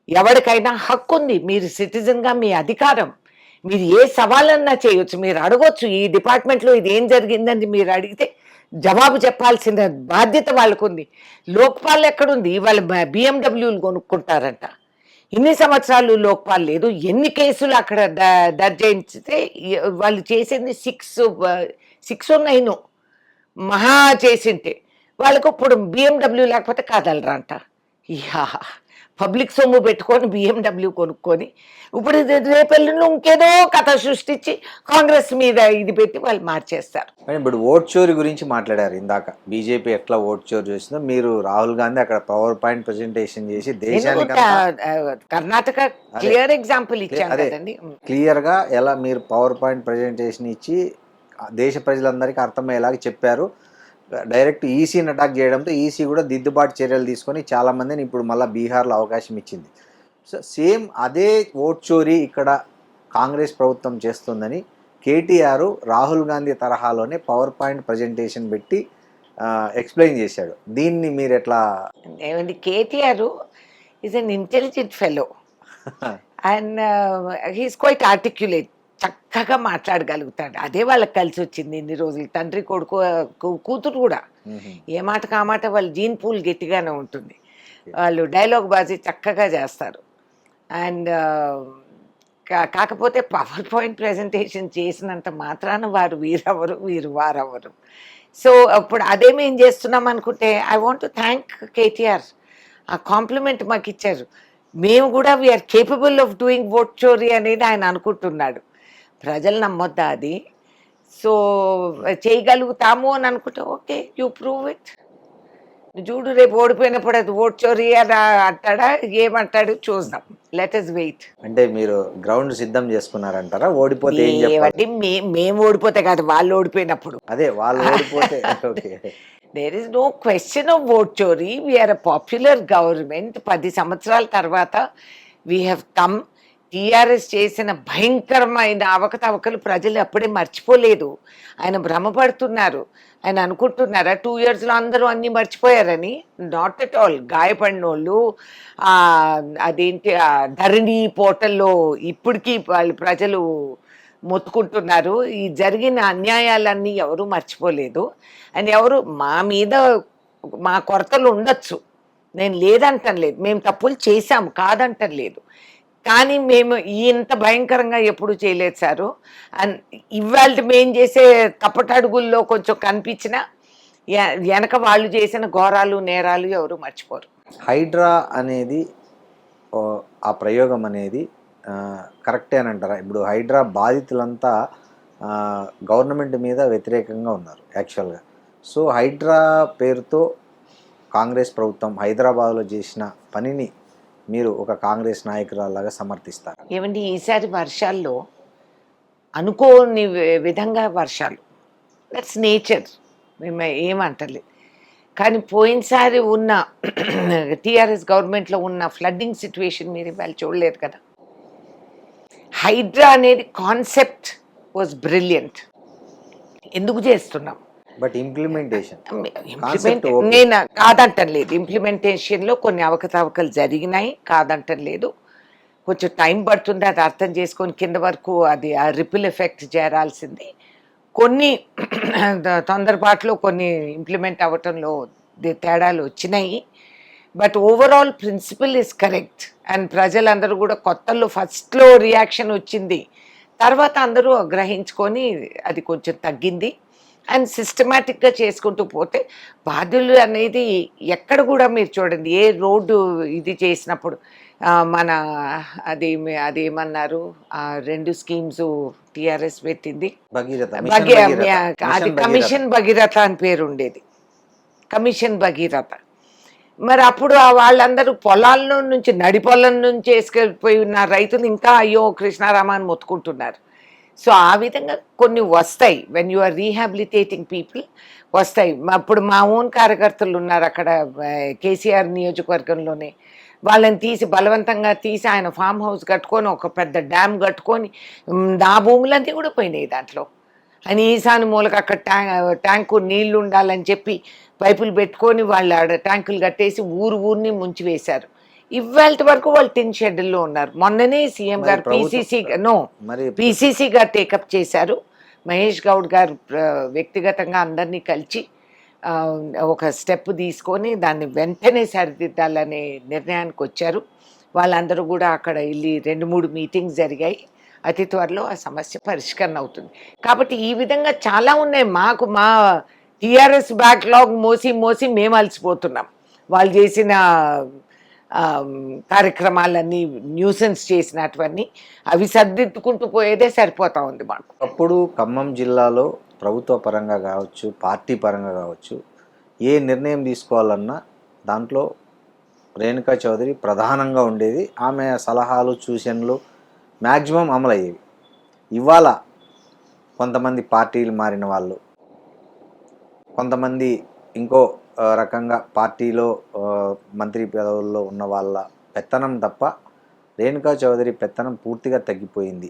ఎవరికైనా హక్కు ఉంది, మీరు సిటిజన్గా మీ అధికారం, మీరు ఏ సవాలన్నా చేయొచ్చు, మీరు అడగొచ్చు. ఈ డిపార్ట్మెంట్లో ఇది ఏం జరిగిందని మీరు అడిగితే జవాబు చెప్పాల్సిన బాధ్యత వాళ్ళకు ఉంది. లోక్పాల్ ఎక్కడుంది? వాళ్ళు బిఎండబ్ల్యూలు కొనుక్కుంటారంట. ఇన్ని సంవత్సరాలు లోక్పాల్ లేదు. ఎన్ని కేసులు అక్కడ దర్జాయిస్తే వాళ్ళు చేసింది 6 or 9 మహా చేసింటే వాళ్ళకు ఇప్పుడు బిఎండబ్ల్యూ లేకపోతే కదలరంట. యా, పబ్లిక్ సొమ్ము పెట్టుకొని బిఎండబ్ల్యూ కొనుక్కొని ఇప్పుడు రేపెల్లుండి ఇంకేదో కథ సృష్టించి కాంగ్రెస్ మీద ఇది పెట్టి వాళ్ళు మార్చేస్తారు. ఇప్పుడు ఓట్ చోరీ గురించి మాట్లాడారు ఇందాక. బీజేపీ ఎట్లా ఓట్ చోరీ చేసిందో, మీరు రాహుల్ గాంధీ అక్కడ పవర్ పాయింట్ ప్రెజెంటేషన్ చేసి దేశానికి కర్ణాటక క్లియర్ ఎగ్జాంపుల్ ఇచ్చాను కదండి. క్లియర్ గా ఎలా మీరు పవర్ పాయింట్ ప్రెజెంటేషన్ ఇచ్చి దేశ ప్రజలందరికీ అర్థమయ్యేలాగా చెప్పారు. డైరెక్ట్ ఈసీని అటాక్ చేయడంతో ఈసీ కూడా దిద్దుబాటు చర్యలు తీసుకొని చాలా మందిని ఇప్పుడు మళ్ళీ బీహార్లో అవకాశం ఇచ్చింది. సో సేమ్ అదే ఓట్ చోరీ ఇక్కడ కాంగ్రెస్ ప్రభుత్వం చేస్తుందని కేటీఆర్ రాహుల్ గాంధీ తరహాలోనే పవర్ పాయింట్ ప్రజెంటేషన్ పెట్టి ఎక్స్ప్లెయిన్ చేశాడు. దీన్ని మీరు ఎట్లా? ఏమండి, KTR is an intelligent fellow and he's quiet articulate. చక్కగా మాట్లాడగలుగుతాడు. అదే వాళ్ళకి కలిసి వచ్చింది ఇన్ని రోజులు. తండ్రి కొడుకు కూతురు కూడా ఏ మాటకు ఆ మాట వాళ్ళ జీన్ పూల్ గట్టిగానే ఉంటుంది. వాళ్ళు డైలాగ్ బాజీ చక్కగా చేస్తారు. అండ్ కాకపోతే పవర్ పాయింట్ ప్రెజెంటేషన్ చేసినంత మాత్రాన వారు వీరెవరు వీరు వారెవరు. సో అప్పుడు అదేమేం చేస్తున్నాం అనుకుంటే I want to thank KTR. ఆ కాంప్లిమెంట్ మాకు ఇచ్చారు. మేము కూడా we're capable of doing vote చోరీ అనేది ఆయన అనుకుంటున్నాడు. ప్రజలు నమ్మొద్దా అది? సో చేయగలుగుతాము అని అనుకుంటే ఓకే, యూ ప్రూవ్ ఇట్. చూడు, రేపు ఓడిపోయినప్పుడు అది ఓట్ చోరీ అని అంటాడా, ఏమంటాడు చూద్దాం. Let us wait. అంటే మీరు గ్రౌండ్ సిద్ధం చేసుకున్నారంటారా? ఓడిపోతే ఏం చెప్పాలి? మేము ఓడిపోతే కాదు, వాళ్ళు ఓడిపోయినప్పుడు. అదే వాళ్ళు ఓడిపోతే okay. There is no question of vote చోరీ. We are a popular government. 10 సంవత్సరాల తర్వాత వీ హ్యావ్ కమ్. టీఆర్ఎస్ చేసిన భయంకరమైన అవకతవకలు ప్రజలు అప్పుడే మర్చిపోలేదు. ఆయన భ్రమపడుతున్నారు. ఆయన అనుకుంటున్నారా 2 yearsలో అందరూ అన్నీ మర్చిపోయారని? Not at all. గాయపడిన వాళ్ళు అదేంటి ధరణి పోర్టల్లో ఇప్పటికీ వాళ్ళు ప్రజలు మొత్తుకుంటున్నారు. ఈ జరిగిన అన్యాయాలన్నీ ఎవరు మర్చిపోలేదు. అండ్ ఎవరు మా మీద మా కొరతలు ఉండొచ్చు, నేను లేదంటం లేదు. మేము తప్పులు చేశాము, కాదంటం లేదు. కానీ మేము ఇంత భయంకరంగా ఎప్పుడు చేయలేదు సారు. అండ్ ఇవాళ మేము చేసే తప్పటడుగుల్లో కొంచెం కనిపించిన వెనక వాళ్ళు చేసిన ఘోరాలు నేరాలు ఎవరు మర్చిపోరు. హైడ్రా అనేది ఆ ప్రయోగం అనేది కరెక్టే అని అంటారా? ఇప్పుడు హైడ్రా బాధితులంతా గవర్నమెంట్ మీద వ్యతిరేకంగా ఉన్నారు యాక్చువల్గా. సో హైడ్రా పేరుతో కాంగ్రెస్ ప్రభుత్వం హైదరాబాద్లో చేసిన పనిని మీరు ఒక కాంగ్రెస్ నాయకురాలాగా సమర్థిస్తారు? ఏమండి, ఈసారి వర్షాల్లో అనుకోని విధంగా వర్షాలు, దట్స్ నేచర్, మేము ఏమంటలేదు. కానీ పోయినసారి ఉన్న టీఆర్ఎస్ గవర్నమెంట్లో ఉన్న ఫ్లడ్డింగ్ సిచ్యువేషన్ మీరు ఇవాళ చూడలేదు కదా. హైడ్రా అనేది కాన్సెప్ట్ వాజ్ బ్రిలియంట్. ఎందుకు చేస్తున్నాం? బట్ ఇంప్లిమెంటేషన్ ఇంప్లిమెంట్ నేను కాదంటం లేదు, ఇంప్లిమెంటేషన్లో కొన్ని అవకతవకలు జరిగినాయి, కాదంటం లేదు. కొంచెం టైం పడుతుంది అది అర్థం చేసుకొని కింద వరకు అది ఆ రిపిల్ ఎఫెక్ట్ చేరాల్సింది. కొన్ని తొందరపాట్లో కొన్ని ఇంప్లిమెంట్ అవ్వటంలో తేడాలు వచ్చినాయి. But overall principle is correct. And ప్రజలందరూ కూడా కొత్తలో ఫస్ట్లో రియాక్షన్ వచ్చింది, తర్వాత అందరూ గ్రహించుకొని అది కొంచెం తగ్గింది. అండ్ సిస్టమేటిక్గా చేసుకుంటూ పోతే బాధ్యులు అనేది ఎక్కడ కూడా మీరు చూడండి, ఏ రోడ్డు ఇది చేసినప్పుడు మన అదేమన్నారు, 2 స్కీమ్స్ టిఆర్ఎస్ పెట్టింది, అది కమిషన్ భగీరథ అని పేరు ఉండేది, కమిషన్ భగీరథ. మరి అప్పుడు వాళ్ళందరూ పొలాల్లో నుంచి నడిపొలం నుంచి వేసుకెళ్ళిపోయి ఉన్న రైతులు ఇంకా అయ్యో కృష్ణారామ అని మొత్తుకుంటున్నారు. సో ఆ విధంగా కొన్ని వస్తాయి, వెన్ యు ఆర్ రీహాబిలిటేటింగ్ పీపుల్ వస్తాయి. అప్పుడు మా ఓన్ కార్యకర్తలు ఉన్నారు అక్కడ కేసీఆర్ నియోజకవర్గంలోనే, వాళ్ళని తీసి బలవంతంగా తీసి ఆయన ఫామ్ హౌస్ కట్టుకొని ఒక పెద్ద డ్యామ్ కట్టుకొని నా భూములన్నీ కూడా పోయినాయి దాంట్లో. ఆయన ఈశాన్య మూలకు అక్కడ ట్యాంకు నీళ్లు ఉండాలని చెప్పి పైపులు పెట్టుకొని వాళ్ళు ఆడ ట్యాంకులు కట్టేసి ఊరిని ముంచి వేశారు. ఇవాళ వరకు వాళ్ళు టిన్ షెడ్యూల్లో ఉన్నారు. మొన్ననే సీఎం గారు పీసీసీ గారు టేకప్ చేశారు. మహేష్ గౌడ్ గారు వ్యక్తిగతంగా అందరినీ కలిసి ఒక స్టెప్ తీసుకొని దాన్ని వెంటనే సరిదిద్దాలనే నిర్ణయానికి వచ్చారు. వాళ్ళందరూ కూడా అక్కడ వెళ్ళి 2-3 మీటింగ్స్ జరిగాయి. అతి త్వరలో ఆ సమస్య పరిష్కరణ అవుతుంది. కాబట్టి ఈ విధంగా చాలా ఉన్నాయి. మా టీఆర్ఎస్ బ్యాక్లాగ్ మోసి మేము అలసిపోతున్నాం. వాళ్ళు చేసిన కార్యక్రమాలన్నీ న్యూసెన్స్ చేసినటువన్నీ అవి సర్దిద్దుకుంటూ పోయేదే సరిపోతా ఉంది మాకు. అప్పుడు ఖమ్మం జిల్లాలో ప్రభుత్వ పరంగా కావచ్చు, పార్టీ పరంగా కావచ్చు, ఏ నిర్ణయం తీసుకోవాలన్నా దాంట్లో రేణుకా చౌదరి ప్రధానంగా ఉండేది. ఆమె సలహాలు సూచనలు మ్యాక్సిమం అమలయ్యేవి. ఇవాళ కొంతమంది పార్టీలు మారిన వాళ్ళు, కొంతమంది ఇంకో రకంగా పార్టీలో మంత్రి పదవుల్లో ఉన్న వాళ్ళ పెత్తనం తప్ప రేణుకా చౌదరి పెత్తనం పూర్తిగా తగ్గిపోయింది.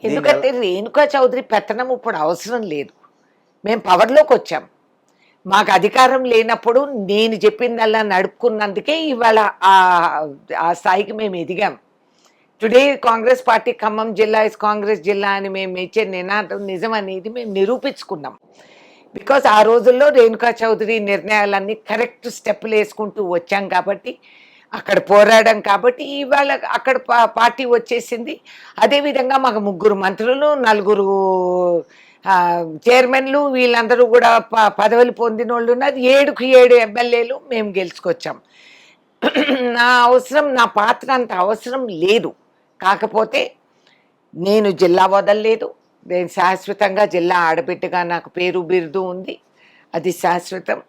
ఎందుకంటే రేణుకా చౌదరి పెత్తనం ఇప్పుడు అవసరం లేదు. మేము పవర్లోకి వచ్చాం. మాకు అధికారం లేనప్పుడు నేను చెప్పిందల్లా నడుపుకున్నందుకే ఇవాళ ఆ స్థాయికి మేము ఎదిగాం. టుడే కాంగ్రెస్ పార్టీ ఖమ్మం జిల్లా ఇస్ కాంగ్రెస్ జిల్లా అని మేము ఇచ్చే నినాదం నిజం అనేది మేము నిరూపించుకున్నాం. బికాజ్ ఆ రోజుల్లో రేణుకా చౌదరి నిర్ణయాలన్నీ కరెక్ట్ స్టెప్పులు వేసుకుంటూ వచ్చాం కాబట్టి, అక్కడ పోరాడాం కాబట్టి ఇవాళ అక్కడ పార్టీ వచ్చేసింది. అదేవిధంగా మాకు 3 మంత్రులు, 4 చైర్మన్లు, వీళ్ళందరూ కూడా పదవులు పొందిన వాళ్ళు ఉన్నారు. 7కు 7 ఎమ్మెల్యేలు మేము గెలుచుకొచ్చాం. నా పాత్ర అంత అవసరం లేదు. కాకపోతే నేను జిల్లా వదలలేదు. నేను శాశ్వతంగా జిల్లా ఆడబిడ్డగా నాకు పేరు బిరుదు ఉంది, అది శాశ్వతం.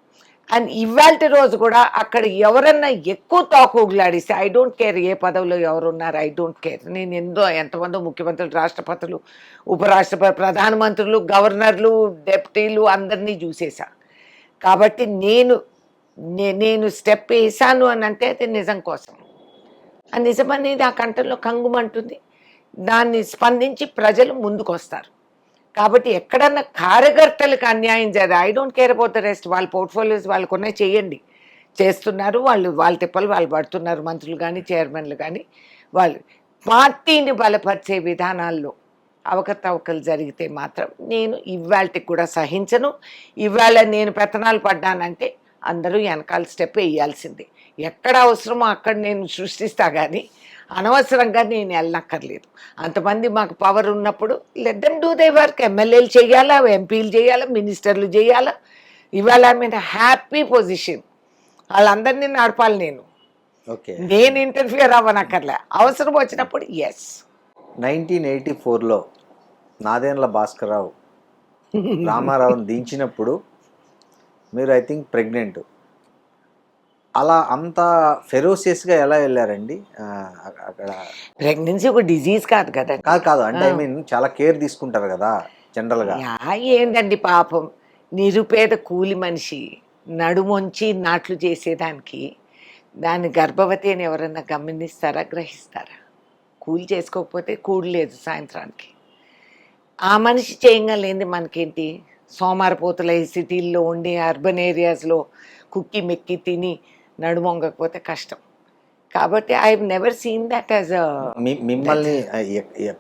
అండ్ ఇవాళ రోజు కూడా అక్కడ ఎవరన్నా ఎక్కువ తోకూగులాడిస్తే ఐ డోంట్ కేర్ ఏ పదవిలో ఎవరున్నారు, ఐ డోంట్ కేర్. నేను ఎంతమందో ముఖ్యమంత్రులు, రాష్ట్రపతులు, ఉపరాష్ట్రపతి, ప్రధానమంత్రులు, గవర్నర్లు, డెప్యూటీలు అందరినీ చూసేసా. కాబట్టి నేను స్టెప్ వేసాను అని అంటే అది నిజం కోసం. ఆ నిజం అనేది ఆ కంఠంలో కంగుమంటుంది. దాన్ని స్పందించి ప్రజలు ముందుకు వస్తారు. కాబట్టి ఎక్కడన్నా కార్యకర్తలకు అన్యాయం జరిగింది, I don't care about the rest. వాళ్ళ పోర్ట్ఫోలియోస్ వాళ్ళకున్నా చేయండి, చేస్తున్నారు. వాళ్ళ తిప్పలు వాళ్ళు పడుతున్నారు, మంత్రులు కానీ చైర్మన్లు కానీ. వాళ్ళు పార్టీని బలపరిచే విధానాల్లో అవకతవకలు జరిగితే మాత్రం నేను ఇవాళకి కూడా సహించను. ఇవాళ నేను పెత్తనాలు పడ్డానంటే అందరూ వెనకాల స్టెప్ వేయాల్సిందే. ఎక్కడ అవసరమో అక్కడ నేను సృష్టిస్తా, కానీ అనవసరంగా నేను వెళ్ళనక్కర్లేదు. అంతమంది మాకు పవర్ ఉన్నప్పుడు let them do they work. ఎమ్మెల్యేలు చేయాలా, ఎంపీలు చేయాలా, మినిస్టర్లు చేయాలా. ఇవాళ మీద హ్యాపీ పొజిషన్, వాళ్ళందరినీ నడపాలి. నేను ఇంటర్ఫియర్ అవ్వనక్కర్లే. అవసరం వచ్చినప్పుడు ఎస్. 1984లో నాదెండ్ల భాస్కర్రావు రామారావుని దించినప్పుడు మీరు ఐ థింక్ ప్రెగ్నెంట్. అలా అంత ఫెరోసియస్గా ఎలా వెళ్ళారండి అక్కడ? ప్రెగ్నెన్సీ ఒక డిజీజ్ కాదు కదా. కాదు అంటే ఐ మీన్ చాలా కేర్ తీసుకుంటారు కదా జనరల్గా. ఏంటండి పాపం, నిరుపేద కూలి మనిషి నడుమొంచి నాట్లు చేసేదానికి దాన్ని గర్భవతి అని ఎవరన్నా గమనిస్తారా, గ్రహిస్తారా? కూలి చేసుకోకపోతే కూడు లేదు సాయంత్రానికి. ఆ మనిషి చేయగలేంది మనకేంటి? సోమారపోతుల ఈ సిటీల్లో ఉండి అర్బన్ ఏరియాస్లో కుక్కి మెక్కి తిని నడుమొంగకపోతే కష్టం. కాబట్టి I never seen that as మిమ్మల్ని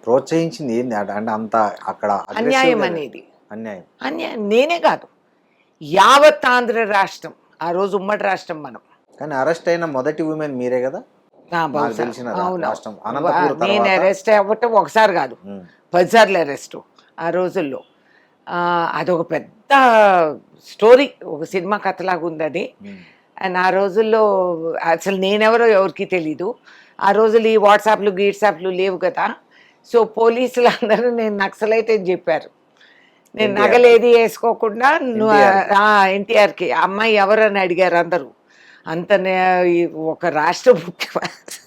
ప్రోత్సహించింది ఏంది అంటే అంత అక్కడ అన్యాయం aggressive గా- అనేది. అన్యాయం. అన్యాయం నేనే కాదు, యావత్ ఆంధ్ర రాష్ట్రం, ఆ రోజు ఉమ్మడి రాష్ట్రం మనం. కానీ అరెస్ట్ అయిన మొదటి ఉమెన్ మీరే కదా నాకు బహుశా. తెలిసిన అవును. రాష్ట్రం అనంతపూర్ నేను తర్వాత. అరెస్ట్ అవ్వటం ఒకసారి కాదు, 10 సార్లు అరెస్టు ఆ రోజుల్లో. అదొక పెద్ద స్టోరీ, ఒక సినిమా కథలాగా ఉంది అది. అండ్ ఆ రోజుల్లో అసలు నేనెవరో ఎవరికి తెలీదు. ఆ రోజులు ఈ వాట్సాప్లు లేవు కదా. సో పోలీసులు అందరూ నేను నక్సలైట్ అని చెప్పారు. నేను NTR. నగలేది వేసుకోకుండా NTR. ఎన్టీఆర్కి అమ్మాయి ఎవరని అడిగారు అందరూ. ఈ ఒక రాష్ట్ర ముఖ్యమంత్రి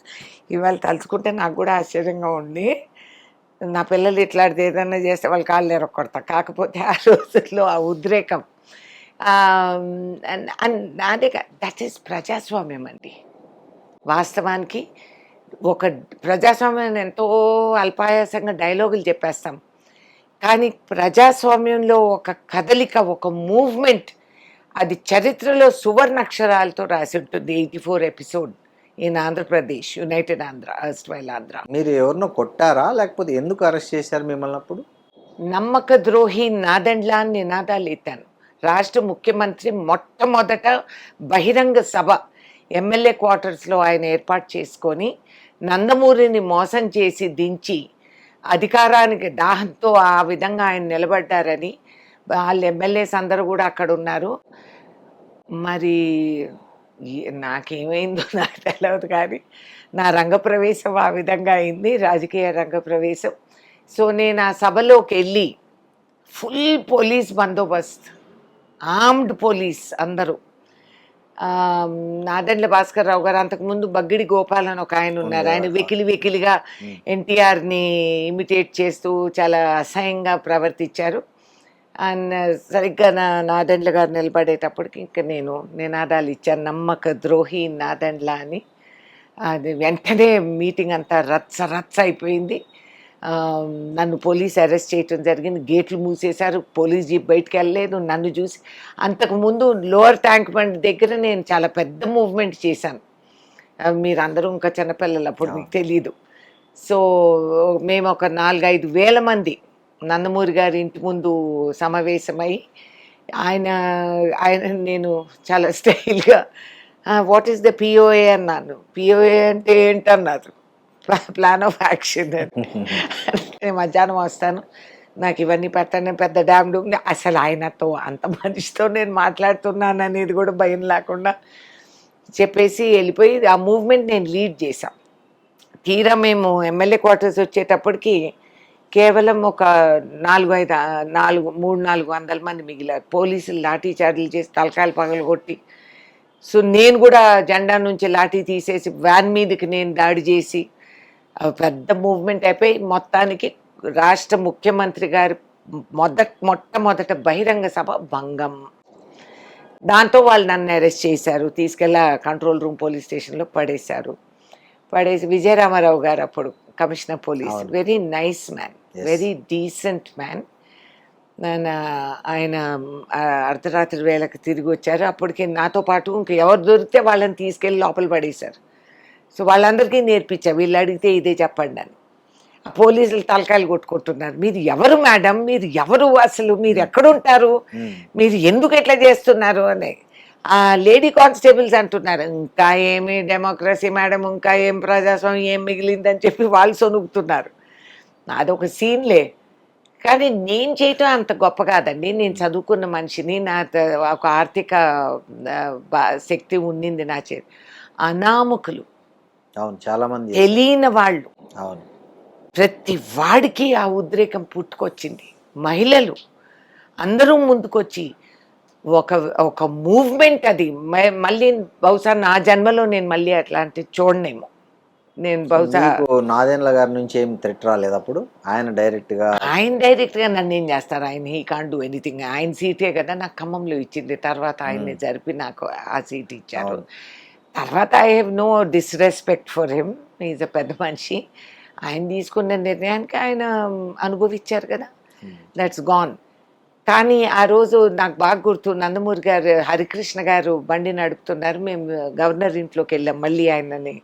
ఇవాళ తలుచుకుంటే నాకు కూడా ఆశ్చర్యంగా ఉంది. నా పిల్లలు ఇట్లాంటిది ఏదైనా చేస్తే వాళ్ళ కాళ్ళు ఎరగొడతా. కాకపోతే ఆ రోజుల్లో ఆ ఉద్రేకం అదే దట్ ఈస్ ప్రజాస్వామ్యం అండి. వాస్తవానికి ఒక ప్రజాస్వామ్యం ఎంతో అల్పాయాసంగా డైలాగులు చెప్పేస్తాం, కానీ ప్రజాస్వామ్యంలో ఒక కదలిక, ఒక మూవ్మెంట్, అది చరిత్రలో సువర్ణాక్షరాలతో రాసి ఉంటుంది. 84 episode in Andhra Pradesh, united Andhra, erstwhile Andhra. మీరు ఎవరినో కొట్టారా లేకపోతే ఎందుకు అరెస్ట్ చేశారు మిమ్మల్ని అప్పుడు? నమ్మక ద్రోహి నాదండ్లా అని నినాదాలు ఎత్తాను. రాష్ట్ర ముఖ్యమంత్రి మొట్టమొదట బహిరంగ సభ ఎమ్మెల్యే క్వార్టర్స్లో ఆయన ఏర్పాటు చేసుకొని నందమూరిని మోసం చేసి దించి అధికారానికి దాహంతో ఆ విధంగా ఆయన నిలబడ్డారని వాళ్ళ ఎమ్మెల్యేస్ అందరూ కూడా అక్కడ ఉన్నారు. మరి నాకేమైందో నాకు తెలియదు, కానీ నా రంగప్రవేశం ఆ విధంగా అయింది, రాజకీయ రంగప్రవేశం. సో నేను ఆ సభలోకి వెళ్ళి full police Bandobast, armed police అందరూ. నాదెండ్ల భాస్కర్ రావు గారు, అంతకుముందు బగ్గిడి గోపాల్ అని ఒక ఆయన ఉన్నారు. ఆయన వెకిలిగా ఎన్టీఆర్ని ఇమిటేట్ చేస్తూ చాలా అసహ్యంగా ప్రవర్తించారు. అండ్ సరిగ్గా నాదెండ్ల గారు నిలబడేటప్పటికి ఇంకా నేను నినాదాలు ఇచ్చాను, నమ్మక ద్రోహి నాదెండ్ల అని. అది వెంటనే మీటింగ్ అంతా రచ్చ అయిపోయింది. నన్ను పోలీస్ అరెస్ట్ చేయటం జరిగింది. గేట్లు మూసేశారు, పోలీస్ జీప్ బయటకు వెళ్ళలేదు. నన్ను చూసి అంతకుముందు లోవర్ ట్యాంక్ బండ్ దగ్గర నేను చాలా పెద్ద మూవ్మెంట్ చేశాను. మీరందరూ ఇంకా చిన్నపిల్లలు, అప్పుడు మీకు తెలీదు. సో మేము ఒక 4-5 వేల మంది నందమూరి గారి ఇంటి ముందు సమావేశమై ఆయన నేను చాలా స్టైల్గా వాట్ ఈస్ ద పిఓఏ అన్నాను. పిఓఏ అంటే ఏంటన్నారు, ప్లాన్ ఆఫ్ యాక్షన్. నేను మధ్యాహ్నం వస్తాను, నాకు ఇవన్నీ పెట్టాను, పెద్ద డ్యామ్ ఉంది. అసలు ఆయనతో అంత మనిషితో నేను మాట్లాడుతున్నాను అనేది కూడా భయం లేకుండా చెప్పేసి వెళ్ళిపోయి ఆ మూవ్మెంట్ నేను లీడ్ చేశాను. తీరా మేము ఎమ్మెల్యే క్వార్టర్స్ వచ్చేటప్పటికి కేవలం ఒక 300-400 మంది మిగిలారు. పోలీసులు లాఠీ చార్జీలు చేసి తలకాయలు పగలగొట్టి, సో నేను కూడా జెండా నుంచి లాఠీ తీసేసి వ్యాన్ మీదకి నేను దాడి చేసి పెద్ద మూవ్మెంట్ అయిపోయి మొత్తానికి రాష్ట్ర ముఖ్యమంత్రి గారి మొట్టమొదట బహిరంగ సభ భంగం. దాంతో వాళ్ళు నన్ను అరెస్ట్ చేశారు, తీసుకెళ్ళి కంట్రోల్ రూమ్ పోలీస్ స్టేషన్లో పడేసి విజయరామారావు గారు అప్పుడు commissioner police, very nice man, very decent man. ఆయన అర్ధరాత్రి వేళకి తిరిగి వచ్చారు. అప్పటికి నాతో పాటు ఇంక ఎవరు దొరికితే వాళ్ళని తీసుకెళ్ళి లోపల పడేశారు. సో వాళ్ళందరికీ నేర్పించా, వీళ్ళు అడిగితే ఇదే చెప్పండి అని. పోలీసులు తలకాయలు కొట్టుకుంటున్నారు, మీరు ఎవరు మేడం, మీరు ఎవరు, అసలు మీరు ఎక్కడుంటారు, మీరు ఎందుకు ఎట్లా చేస్తున్నారు అని. లేడీ కానిస్టేబుల్స్ అంటున్నారు, ఇంకా ఏమి డెమోక్రసీ మేడం, ఇంకా ఏం ప్రజాస్వామ్యం, ఏం మిగిలిందని చెప్పి వాళ్ళు సొనుగుతున్నారు. అదొక సీన్లే, కానీ నేను చేయటం అంత గొప్ప కాదండి. నేను చదువుకున్న మనిషిని, నా ఒక ఆర్థిక శక్తి ఉండింది నా చేతి. అనామకులు, అవును, చాలా మంది తెలియని వాళ్ళు, అవును, ప్రతి వాడికి ఆ ఉద్రేకం పుట్టుకొచ్చింది. మహిళలు అందరూ ముందుకొచ్చి ఒక మూవ్మెంట్, అది మళ్ళీ బహుశా నా జన్మలో నేను మళ్ళీ అట్లాంటివి చూడనేమో. నేను బహుశా నాదెండ్ల గారి నుంచి ఏం థ్రెట్ రాలేదు అప్పుడు? ఆయన డైరెక్ట్ గా నన్ను ఏం చేస్తారు, ఆయన హీ కాంట్ డూ ఎనీథింగ్. ఆయన సీటే కదా నాకు ఖమ్మంలో ఇచ్చింది, తర్వాత ఆయన్ని జరిపి నాకు ఆ సీట్ ఇచ్చారు. తర్వాత I have no disrespect for him, is a పెద్ద మనిషి. ఆయన తీసుకున్న నిర్ణయానికి ఆయన అనుభవించారు కదా, దట్స్ గాన్. కానీ ఆ రోజు నాకు బాగా గుర్తు, నందమూరి గారు, హరికృష్ణ గారు బండి నడుపుతున్నారు, మేము గవర్నర్ ఇంట్లోకి వెళ్ళాం మళ్ళీ ఆయనని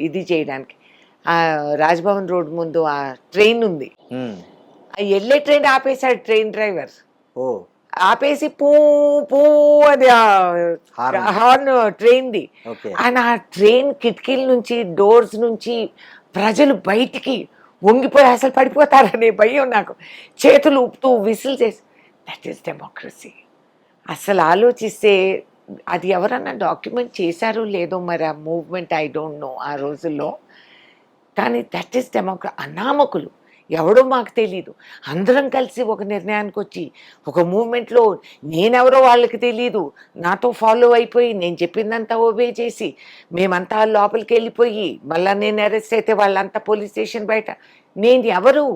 ఇది చేయడానికి. ఆ రాజ్భవన్ రోడ్ ముందు ఆ ట్రైన్ ఉంది, ఆ వెళ్ళే ట్రైన్ ఆపేశాడు ట్రైన్ డ్రైవర్. ఓ ఆపేసి పూ పూ అది హార్న్ ట్రైన్ది. ఓకే. ఆయన ఆ ట్రైన్ కిటికీల నుంచి, డోర్స్ నుంచి ప్రజలు బయటికి వంగిపోయి అసలు పడిపోతారనే భయం నాకు. చేతులు ఊపుతూ విసిల్ చేసి, దట్ ఈస్ డెమోక్రసీ. అసలు ఆలోచిస్తే అది ఎవరన్నా డాక్యుమెంట్ చేశారో లేదో మరి ఆ మూవ్మెంట్, ఐ డోంట్ నో ఆ రోజుల్లో. కానీ దట్ ఈస్ డెమోక్రసీ. అనామకులు ఎవడో మాకు తెలీదు, అందరం కలిసి ఒక నిర్ణయానికి వచ్చి ఒక మూమెంట్లో నేనెవరో వాళ్ళకి తెలీదు, నాతో ఫాలో అయిపోయి నేను చెప్పిందంతా ఓబే చేసి మేమంతా లోపలికి వెళ్ళిపోయి మళ్ళీ నేను అరెస్ట్ అయితే వాళ్ళంతా పోలీస్ స్టేషన్ బయట. నేను ఎవరు,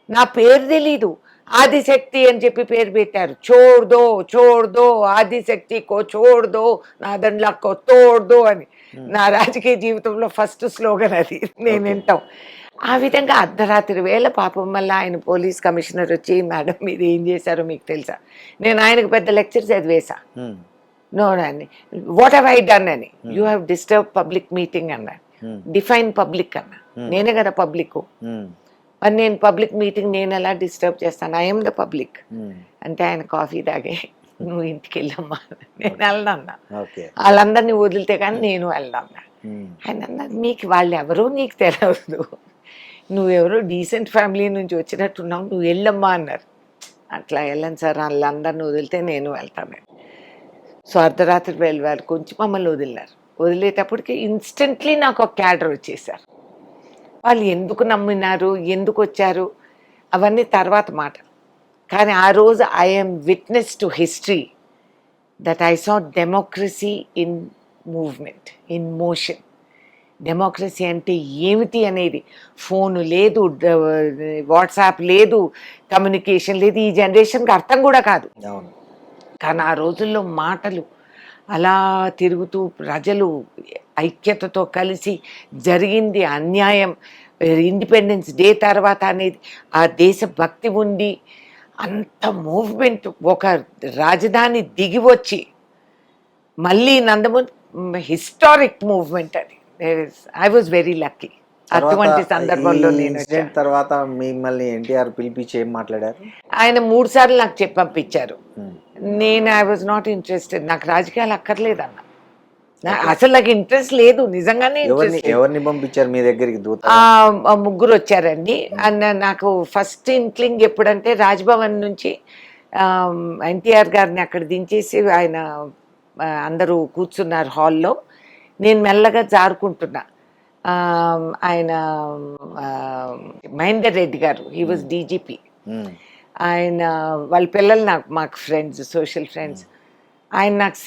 నా పేరు తెలీదు, ఆదిశక్తి అని చెప్పి పేరు పెట్టారు. చోడ్దో చోడ్దో ఆదిశక్తి కో చోడ్దో నాదన్లక్కో తోడ్దో అని నా రాజకీయ జీవితంలో ఫస్ట్ స్లోగన్ అది నేను వింటాం. ఆ విధంగా అర్ధరాత్రి వేళ పాపం మళ్ళీ ఆయన పోలీస్ కమిషనర్ వచ్చి, మేడం మీరు ఏం చేశారో మీకు తెలుసా? నేను ఆయనకు పెద్ద లెక్చర్ చదివేశా. నో అని, వాట్ హ్యావ్ ఐ డన్ అని. You have disturb public meeting అన్నాడు. డిఫైన్ పబ్లిక్ అన్నా, నేనే కదా పబ్లిక్. మరి నేను పబ్లిక్ మీటింగ్ నేను ఎలా డిస్టర్బ్ చేస్తాను? ఐఎమ్ ద పబ్లిక్ అంటే ఆయన కాఫీ తాగే, నువ్వు ఇంటికి వెళ్ళమ్మా, నేను వెళ్ళనన్నా, వాళ్ళందరినీ వదిలితే కానీ నేను వెళ్ళనన్నా. ఆయన అన్నారు, మీకు వాళ్ళు ఎవరో నీకు తెలియదు, నువ్వెవరో డీసెంట్ ఫ్యామిలీ నుంచి వచ్చినట్టున్నావు, నువ్వు వెళ్ళమ్మా అన్నారు. అట్లా వెళ్ళను సార్, వాళ్ళందరిని వదిలితే నేను వెళ్తాను. సో అర్ధరాత్రి వెళ్ళారు, కొంచెం మమ్మల్ని వదిలినారు. వదిలేటప్పటికి ఇన్స్టెంట్లీ నాకు ఒక క్యాడర్ వచ్చేసారు. వాళ్ళు ఎందుకు నమ్మినారు, ఎందుకు వచ్చారు అవన్నీ తర్వాత మాట. కానీ ఆ రోజు I'm witness to history that I saw democracy in movement, in motion. Democracy అంటే ఏమిటి అనేది, ఫోను లేదు, వాట్సాప్ లేదు, కమ్యూనికేషన్ లేదు, ఈ జనరేషన్కి అర్థం కూడా కాదు. కానీ ఆ రోజుల్లో మాటలు అలా తిరుగుతూ ప్రజలు ఐక్యతతో కలిసి జరిగింది అన్యాయం, ఇండిపెండెన్స్ డే తర్వాత అనేది ఆ దేశభక్తి ఉండి అంత మూవ్మెంట్, ఒక రాజధాని దిగి వచ్చి మళ్ళీ నందమూరి హిస్టారిక్ మూవ్మెంట్ అది. I was very lucky. అటువంటి సందర్భంలో నేను తర్వాత మిమ్మల్ని ఎన్టీఆర్ పిలిపించి ఏం మాట్లాడారు? ఆయన 3 సార్లు నాకు చెప్పి పంపించారు. నేను ఐ వాజ్ నాట్ ఇంట్రెస్టెడ్, నాకు రాజకీయాలు అక్కర్లేదన్న, అసలు నాకు ఇంట్రెస్ట్ లేదు నిజంగానే. ఎవరిని పంపించారు మీ దగ్గరికి? ముగ్గురు వచ్చారండి. నాకు ఫస్ట్ ఇంక్లింగ్ ఎప్పుడంటే రాజ్భవన్ నుంచి ఎన్టీఆర్ గారిని అక్కడ దించేసి ఆయన అందరూ కూర్చున్నారు హాల్లో, నేను మెల్లగా జారుకుంటున్నా. ఆయన మహేందర్ రెడ్డి గారు, హీ వాజ్ డీజీపీ, ఆయన వాళ్ళ పిల్లలు మాకు ఫ్రెండ్స్, సోషల్ ఫ్రెండ్స్. ఆయన నాకు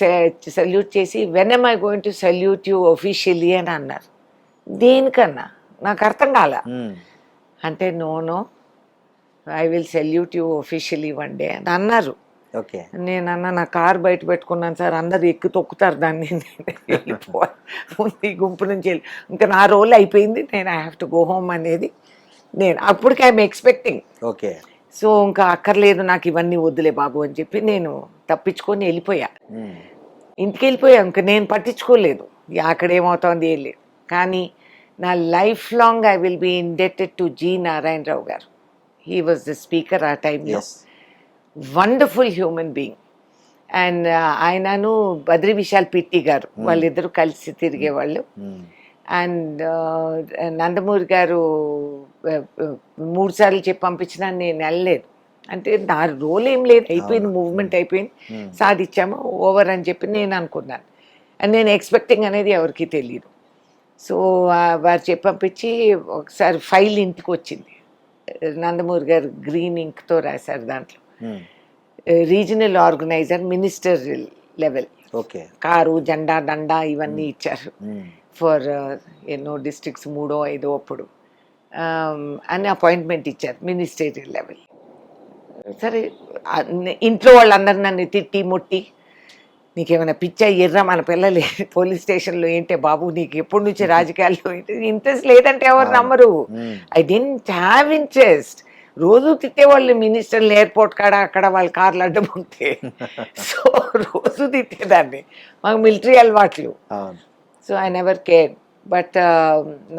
సల్యూట్ చేసి, when am I going to salute you officially అని అన్నారు. దేనికన్నా నాకు అర్థం కాల. అంటే no I will salute you officially one day అని అన్నారు. నేనన్నా, నా కారు బయట పెట్టుకున్నాను సార్, అందరు ఎక్కి తొక్కుతారు దాన్ని, ఈ గుంపు నుంచి వెళ్ళి ఇంకా నా రోల్ అయిపోయింది, నేను I have to go home అనేది నేను అప్పటికి ఐఎమ్ ఎక్స్పెక్టింగ్. సో ఇంకా అక్కర్లేదు నాకు ఇవన్నీ వద్దులే బాబు అని చెప్పి నేను తప్పించుకొని వెళ్ళిపోయా. ఇంటికి వెళ్ళిపోయా, ఇంకా నేను పట్టించుకోలేదు అక్కడ ఏమవుతోంది ఏం లేదు. కానీ నా life long I will be indebted to G Narayanarao garu. He was the speaker ఆ టైంలో. Wonderful human being. అండ్ ఆయనను బద్రి విశాల్ పిట్టి గారు, వాళ్ళిద్దరూ కలిసి తిరిగేవాళ్ళు. అండ్ నందమూరి గారు 3 సార్లు చెప్పి పంపించినా నేను వెళ్ళలేదు. అంటే నా రోల్ ఏం లేదు, అయిపోయింది, మూవ్మెంట్ అయిపోయింది, సాధించాము, ఓవర్ అని చెప్పి నేను అనుకున్నాను. అండ్ నేను ఎక్స్పెక్టింగ్ అనేది ఎవరికి తెలియదు. సో వారు చెప్పి పంపించి ఒకసారి ఫైల్ ఇంటికి వచ్చింది. నందమూరి గారు గ్రీన్ ఇంక్తో రాశారు, దాంట్లో regional organiser minister level, car, జెండా, దండా ఇవన్నీ ఇచ్చారు ఫర్ ఎన్నో డిస్ట్రిక్ట్స్, 3 or 5 అప్పుడు అని అపాయింట్మెంట్ ఇచ్చారు మినిస్టేరియల్ లెవెల్. సరే, ఇంట్లో వాళ్ళందరూ నన్ను తిట్టి ముట్టి, నీకేమైనా పిచ్చా ఎర్ర, మన పిల్లలు పోలీస్ స్టేషన్లో ఏంటే బాబు, నీకు ఎప్పటి నుంచి రాజకీయాల్లో ఇంట్రెస్ట్ లేదంటే ఎవరు నమ్మరు. I didn't have interest. రోజు తిట్టేవాళ్ళు మినిస్టర్లు ఎయిర్పోర్ట్ కాడ అక్కడ వాళ్ళ కార్లు అడ్డం ఉంటే. సో రోజు తిట్టేదాన్ని, మాకు మిలిటరీ అలవాట్లు. అవును. So I never care. But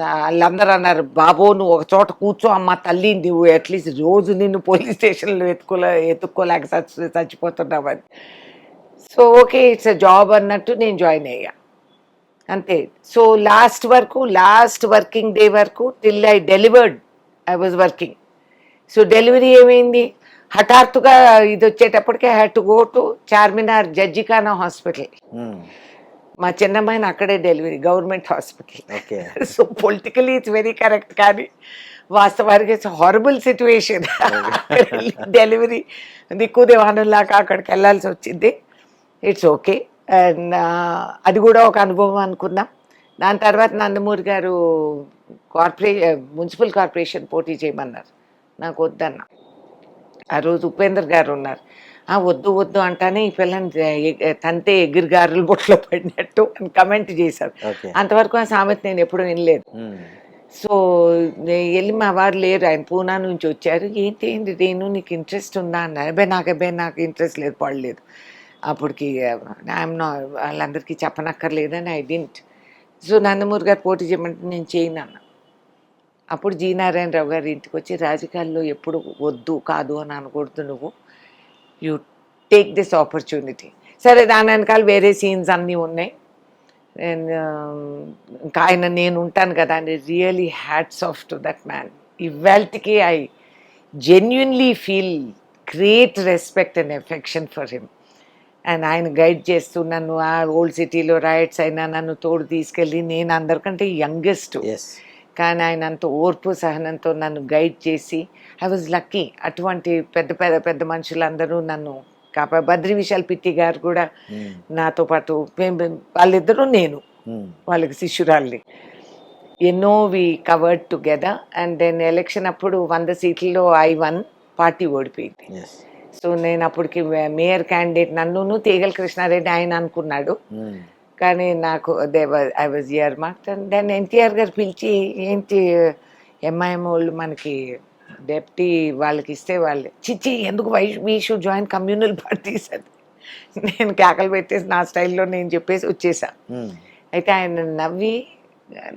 వాళ్ళందరూ అన్నారు, బాబో నువ్వు ఒక చోట కూర్చో అమ్మ తల్లి, నువ్వు అట్లీస్ట్ రోజు నిన్ను పోలీస్ స్టేషన్లో ఎత్తుక్కోలేక చచ్చిపోతున్నావని. So okay it's a job అన్నట్టు నేను జాయిన్ అయ్యా అంతే. సో లాస్ట్ వర్కింగ్ డే వరకు till I delivered I was working. So delivery ఏమైంది, హఠాత్తుగా ఇది వచ్చేటప్పటికే I had to go to Charminar జడ్జిఖానా హాస్పిటల్. మా చిన్నమ్మాయిని అక్కడే delivery, government hospital. Okay. So politically it's very correct, కానీ వాస్తవానికి ఇట్స్ హారబుల్ సిచ్యువేషన్. డెలివరీ దిక్కుదేవానులాగా అక్కడికి వెళ్ళాల్సి వచ్చింది. It's okay. అండ్ అది కూడా ఒక అనుభవం అనుకున్నాం. దాని తర్వాత నందమూరి గారు మున్సిపల్ కార్పొరేషన్ పోటీ చేయమన్నారు, నాకు వద్దన్న. ఆ రోజు ఉపేంద్ర గారు ఉన్నారు, వద్దు వద్దు అంటానే ఈ పిల్లని తంతే ఎగిరిగారులు బొట్లో పడినట్టు అని కమెంట్ చేశారు. అంతవరకు ఆ సామెత నేను ఎప్పుడు వినలేదు. సో వెళ్ళి మా వారు లేరు, ఆయన పూనా నుంచి వచ్చారు. ఏంటి నేను నీకు ఇంట్రెస్ట్ ఉందా అన్నారు. నాకు ఇంట్రెస్ట్ లేదు, పడలేదు. అప్పటికి ఐఎమ్ నా వాళ్ళందరికీ చెప్పనక్కర్లేదని ఐ డింట్. సో నందమూరి గారు పోటీ చేయమంటే నేను చేయను అన్న. అప్పుడు జి నారాయణరావు గారి ఇంటికి వచ్చి, రాజకీయాల్లో ఎప్పుడు వద్దు కాదు అని అనకూడదు, నువ్వు యూ టేక్ దిస్ ఆపర్చునిటీ. సరే దాని వెనకాల వేరే సీన్స్ అన్నీ ఉన్నాయి. ఇంకా ఆయన నేను ఉంటాను కదా అని really hats off to that man. ఇవాల్టికి I genuinely feel great respect and affection for him. And ఆయన గైడ్ చేస్తూ నన్ను ఆ ఓల్డ్ సిటీలో రైట్స్ అయినా నన్ను తోడు తీసుకెళ్ళి, నేను అందరికంటే యంగెస్ట్, కానీ ఆయన అంత ఓర్పు సహనంతో నన్ను గైడ్ చేసి ఐ వాజ్ లక్కీ. అటువంటి పెద్ద మనుషులందరూ నన్ను బద్రి విశాల్ పిట్టి గారు కూడా నాతో పాటు, వాళ్ళిద్దరూ నేను వాళ్ళకి శిష్యురాల్ని, ఎన్నో we covered together. And then election అప్పుడు 100 సీట్లలో I won, పార్టీ ఓడిపోయింది. సో నేను అప్పటికి మేయర్ క్యాండిడేట్, నన్ను తీగల కృష్ణారెడ్డి ఆయన అనుకున్నాడు, కానీ నాకు I was earmark. Then NTR garu పిలిచి, ఏంటి ఎంఐఎం వాళ్ళు మనకి డెప్యూటీ వాళ్ళకి ఇస్తే వాళ్ళు చిచ్చి ఎందుకు we should join communal parties అని నేను కేకలు పెట్టేసి నా స్టైల్లో నేను చెప్పేసి వచ్చేసా. అయితే ఆయన నవ్వి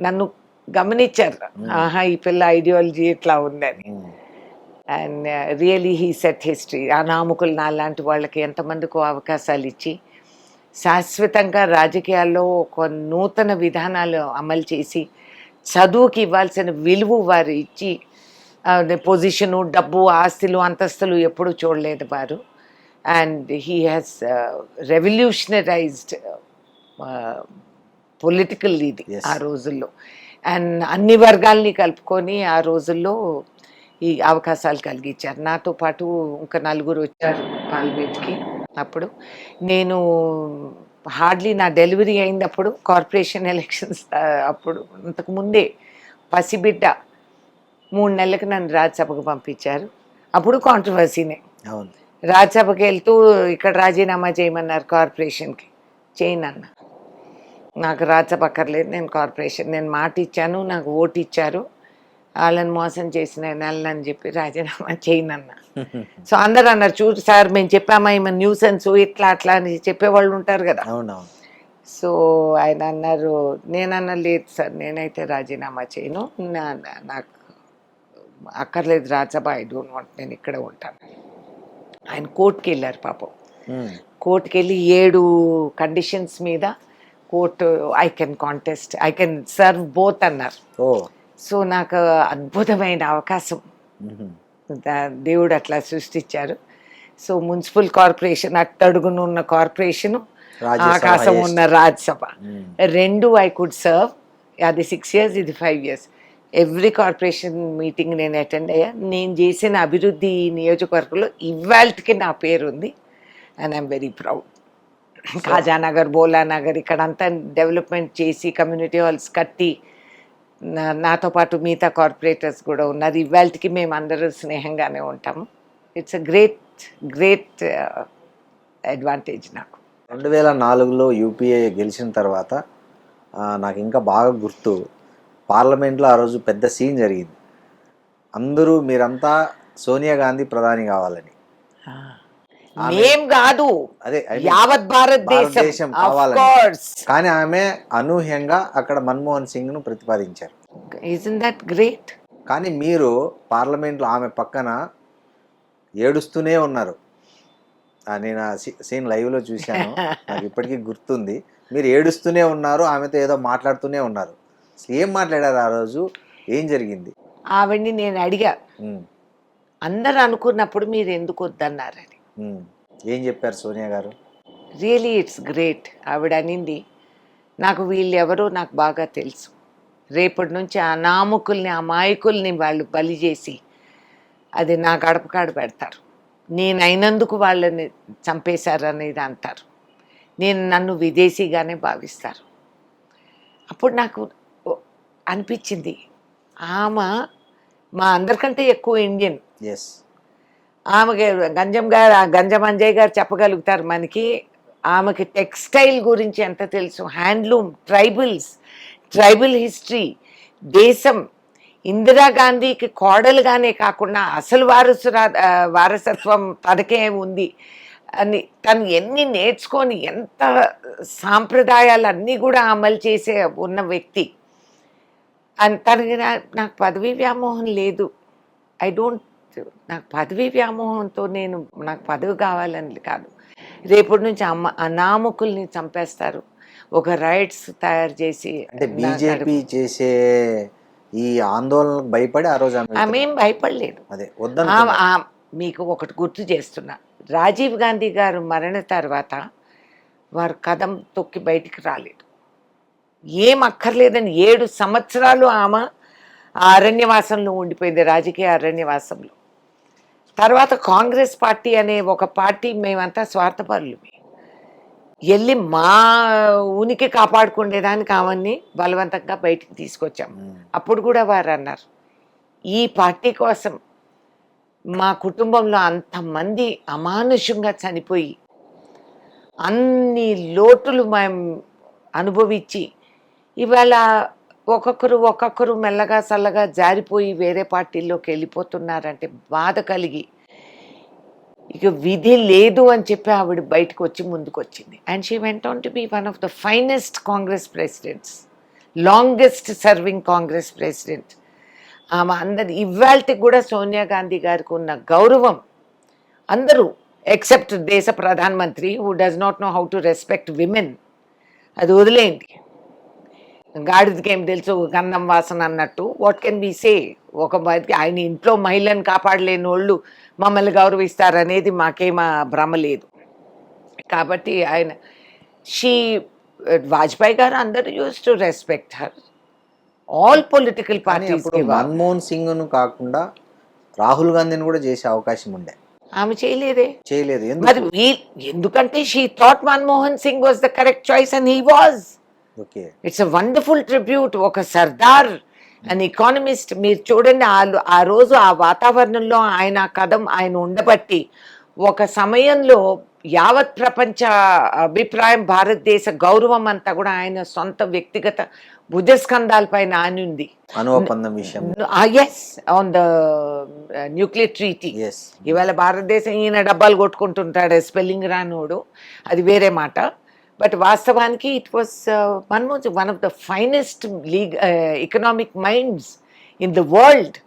నన్ను గమనించారు, ఆహా ఈ పిల్ల ఐడియాలజీ ఇట్లా ఉందని. And really he set history. అనామకులు నాలాంటి వాళ్ళకి ఎంతమందికో అవకాశాలు ఇచ్చి శాశ్వతంగా రాజకీయాల్లో ఒక నూతన విధానాలు అమలు చేసి చదువుకి ఇవ్వాల్సిన విలువ వారు ఇచ్చి, పొజిషను, డబ్బు, ఆస్తులు, అంతస్తులు ఎప్పుడూ చూడలేదు వారు. అండ్ హీ హ్యాస్ రెవల్యూషనరైజ్డ్ పొలిటికల్ ఇది ఆ రోజుల్లో. అండ్ అన్ని వర్గాల్ని కలుపుకొని ఆ రోజుల్లో ఈ అవకాశాలు కలిగించారు. నాతో పాటు ఇంకా 4 వచ్చారు పార్లమెంట్కి. అప్పుడు నేను హార్డ్లీ నా డెలివరీ అయినప్పుడు కార్పొరేషన్ ఎలక్షన్స్ అప్పుడు అంతకుముందే పసిబిడ్డ 3 నెలలకు నన్ను రాజ్యసభకు పంపించారు. అప్పుడు కాంట్రవర్సీనే. రాజ్యసభకి వెళ్తూ ఇక్కడ రాజీనామా చేయమన్నారు కార్పొరేషన్కి, చేయనన్నా. నాకు రాజ్యసభ అక్కర్లేదు, నేను కార్పొరేషన్, నేను మాట ఇచ్చాను, నాకు ఓటు ఇచ్చారు, వాళ్ళని మోసం చేసిన నెలని చెప్పి రాజీనామా చేయనన్నా. సో అందరు అన్నారు, చూడు సార్ మేము చెప్పామా ఈమె న్యూసెన్స్ ఇట్లా అట్లా అని చెప్పేవాళ్ళు ఉంటారు కదా. సో ఆయన అన్నారు, నేనన్నా లేదు సార్ నేనైతే రాజీనామా చేయను, నాకు అక్కర్లేదు రాజ్యసభ, ఐ డోంట్ వాంట్, నేను ఇక్కడే ఉంటాను. ఆయన కోర్టుకి వెళ్ళారు పాపం. కోర్టుకి వెళ్ళి 7 కండిషన్స్ మీద court I can contest, I can serve both అన్నారు. సో నాకు అద్భుతమైన అవకాశం దేవుడు అట్లా సృష్టించారు. సో మున్సిపల్ కార్పొరేషన్, అట్టడుగున ఉన్న కార్పొరేషను, ఆకాశం ఉన్న రాజ్యసభ, 2 ఐ కుడ్ సర్వ్. అది 6 years, ఇది 5 years. ఎవ్రీ కార్పొరేషన్ మీటింగ్ నేను అటెండ్ అయ్యా. నేను చేసిన అభివృద్ధి ఈ నియోజకవర్గంలో ఇవాళకి నా పేరు ఉంది. And I'm very proud. Khajanagar, Bolanagar ఇక్కడంతా డెవలప్మెంట్ చేసి కమ్యూనిటీ హాల్స్ కట్టి, నాతో పాటు మిగతా కార్పొరేటర్స్ కూడా ఉన్నారు. ఇవాళకి మేము అందరూ స్నేహంగానే ఉంటాము. ఇట్స్ అ గ్రేట్ అడ్వాంటేజ్ నాకు. 2004లో యూపీఏ గెలిచిన తర్వాత నాకు ఇంకా బాగా గుర్తు, పార్లమెంట్లో ఆ రోజు పెద్ద సీన్ జరిగింది. అందరూ మీరంతా సోనియా గాంధీ ప్రధాని కావాలని. మేం కాదు, అదే యావత్ భారతదేశం భారతదేశం కావాలని. కానీ ఆమె అనూహ్యంగా అక్కడ మన్మోహన్ సింగ్ ను ప్రతిపాదించారు. Isn't that great? కానీ మీరు పార్లమెంట్లో ఆమె పక్కన ఏడుస్తూనే ఉన్నారు. నేను ఆ సీన్ లైవ్లో చూశాను, నాకు ఇప్పటికీ గుర్తుంది. మీరు ఏడుస్తూనే ఉన్నారు, ఆమెతో ఏదో మాట్లాడుతూనే ఉన్నారు. అసలు ఏం మాట్లాడారు ఆ రోజు, ఏం జరిగింది? ఆవిడ్ని నేను అడిగా, అందరు అనుకున్నప్పుడు మీరు ఎందుకు వద్దన్నారని. ఏం చెప్పారు సోనియా గారు? Really it's great. ఆవిడ అనింది, నాకు వీళ్ళు ఎవరో నాకు బాగా తెలుసు, రేపటి నుంచి ఆ నాముకుల్ని అమాయకుల్ని వాళ్ళు బలి చేసి అది నా గడప కాడ పెడతారు, నేను అయినందుకు వాళ్ళని చంపేశారు అనేది అంటారు, నన్ను విదేశీగానే భావిస్తారు. అప్పుడు నాకు అనిపించింది, ఆమె మా అందరికంటే ఎక్కువ ఇండియన్. ఎస్, ఆమెకి గంజం అంజయ్ గారు చెప్పగలుగుతారు మనకి. ఆమెకి టెక్స్టైల్ గురించి ఎంత తెలుసు, హ్యాండ్లూమ్, ట్రైబల్ హిస్టరీ, దేశం. ఇందిరాగాంధీకి కోడలుగానే కాకుండా అసలు వారసత్వం తనకే ఉంది అని తను ఎన్ని నేర్చుకొని ఎంత సాంప్రదాయాలన్నీ కూడా అమలు చేసే ఉన్న వ్యక్తి. తనకి నాకు పదవీ వ్యామోహం లేదు. నాకు పదవీ వ్యామోహంతో నాకు పదవి కావాలని కాదు. రేపటి నుంచి అనామకుల్ని చంపేస్తారు, ఒక రైట్స్ తయారు చేసి. అంటే బీజేపీ చేసే ఈ ఆందోళనకు భయపడి ఆ రోజు ఆమె ఏం భయపడలేదు. అదే మీకు ఒకటి గుర్తు చేస్తున్నా, రాజీవ్ గాంధీ గారు మరణ తర్వాత వారు కదం తొక్కి బయటికి రాలేదు. ఏం అక్కర్లేదని 7 సంవత్సరాలు ఆమె ఆ అరణ్యవాసంలో ఉండిపోయింది, రాజకీయ అరణ్యవాసంలో. తర్వాత కాంగ్రెస్ పార్టీ అనే ఒక పార్టీ, మేమంతా స్వార్థపరులమే, వెళ్ళి మా ఉనికి కాపాడుకునేదానికి ఆమెని బలవంతంగా బయటికి తీసుకొచ్చాము. అప్పుడు కూడా వారు అన్నారు, ఈ పార్టీ కోసం మా కుటుంబంలో అంతమంది అమానుషంగా చనిపోయి అన్ని లోటులు మేము అనుభవించి ఇవాళ ఒక్కొక్కరు మెల్లగా చల్లగా జారిపోయి వేరే పార్టీల్లోకి వెళ్ళిపోతున్నారంటే బాధ కలిగి ఇక విధి లేదు అని చెప్పి ఆవిడ బయటకు వచ్చి ముందుకు వచ్చింది. And she went on to be one of the finest Congress presidents, longest serving Congress president. ఆమె అందరి ఇవాళకి కూడా సోనియా గాంధీ గారికి ఉన్న గౌరవం అందరూ ఎక్సెప్ట్ దేశ ప్రధానమంత్రి who does not no how to respect women, అది వదిలేయండి, గాడిదకి ఏం తెలుసు గంధం వాసన అన్నట్టు. వాట్ కెన్ బి సే? ఆయన ఇంట్లో మహిళను కాపాడలేని వాళ్ళు మమ్మల్ని గౌరవిస్తారనేది మాకేమా భ్రమ లేదు. కాబట్టి వాజ్పేయి గారు అందరూ use to respect her, all political parties. Manmohan Singh ను కాకుండా రాహుల్ గాంధీని కూడా చేసే అవకాశం ఉండే, ఆమె చేయలేదు. మరి ఎందుకంటే she thought Manmohan Singh was the correct choice and he was. It's a wonderful tribute. ఒక సర్దార్, అన్ ఎకానమిస్ట్. మీరు చూడండి, ఆ రోజు ఆ వాతావరణంలో ఆయన ఉండబట్టి ఒక సమయంలో యావత్ ప్రపంచ అభిప్రాయం, భారతదేశ గౌరవం అంతా కూడా ఆయన సొంత వ్యక్తిగత భుజస్కంధాల పైన ఆనింది. On the nuclear treaty. ఇవాళ భారతదేశం ఈయన డబ్బాలు కొట్టుకుంటుంటాడు స్పెల్లింగ్ రానోడు, అది వేరే మాట. బట్ వాస్తవానికి it was Manmohan one of the finest economic minds in the world.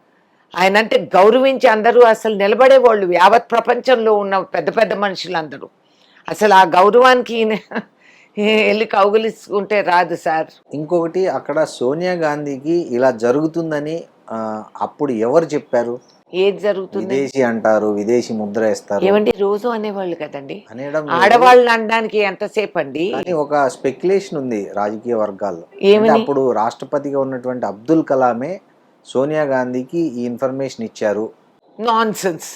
ఆయన అంటే గౌరవించి అందరూ అసలు నిలబడేవాళ్ళు, యావత్ ప్రపంచంలో ఉన్న పెద్ద పెద్ద మనుషులందరూ. అసలు ఆ గౌరవానికి వెళ్ళి కౌగులించుకుంటే రాదు సార్. ఇంకొకటి, అక్కడ సోనియా గాంధీకి ఇలా జరుగుతుందని అప్పుడు ఎవరు చెప్పారు? ఏది జరుగుతుంది? విదేశీ అంటారు, విదేశీ ముద్ర వేస్తారు. ఏమండి, రోజు అనేవాళ్ళు కదండి, ఆడవాళ్ళని అనడానికి ఎంతసేపు అండి. ఒక స్పెక్యులేషన్ ఉంది రాజకీయ వర్గాల్లో. అప్పుడు రాష్ట్రపతిగా ఉన్నటువంటి అబ్దుల్ కలామే సోనియా గాంధీకి ఈ ఇన్ఫర్మేషన్ ఇచ్చారు. నాన్సెన్స్.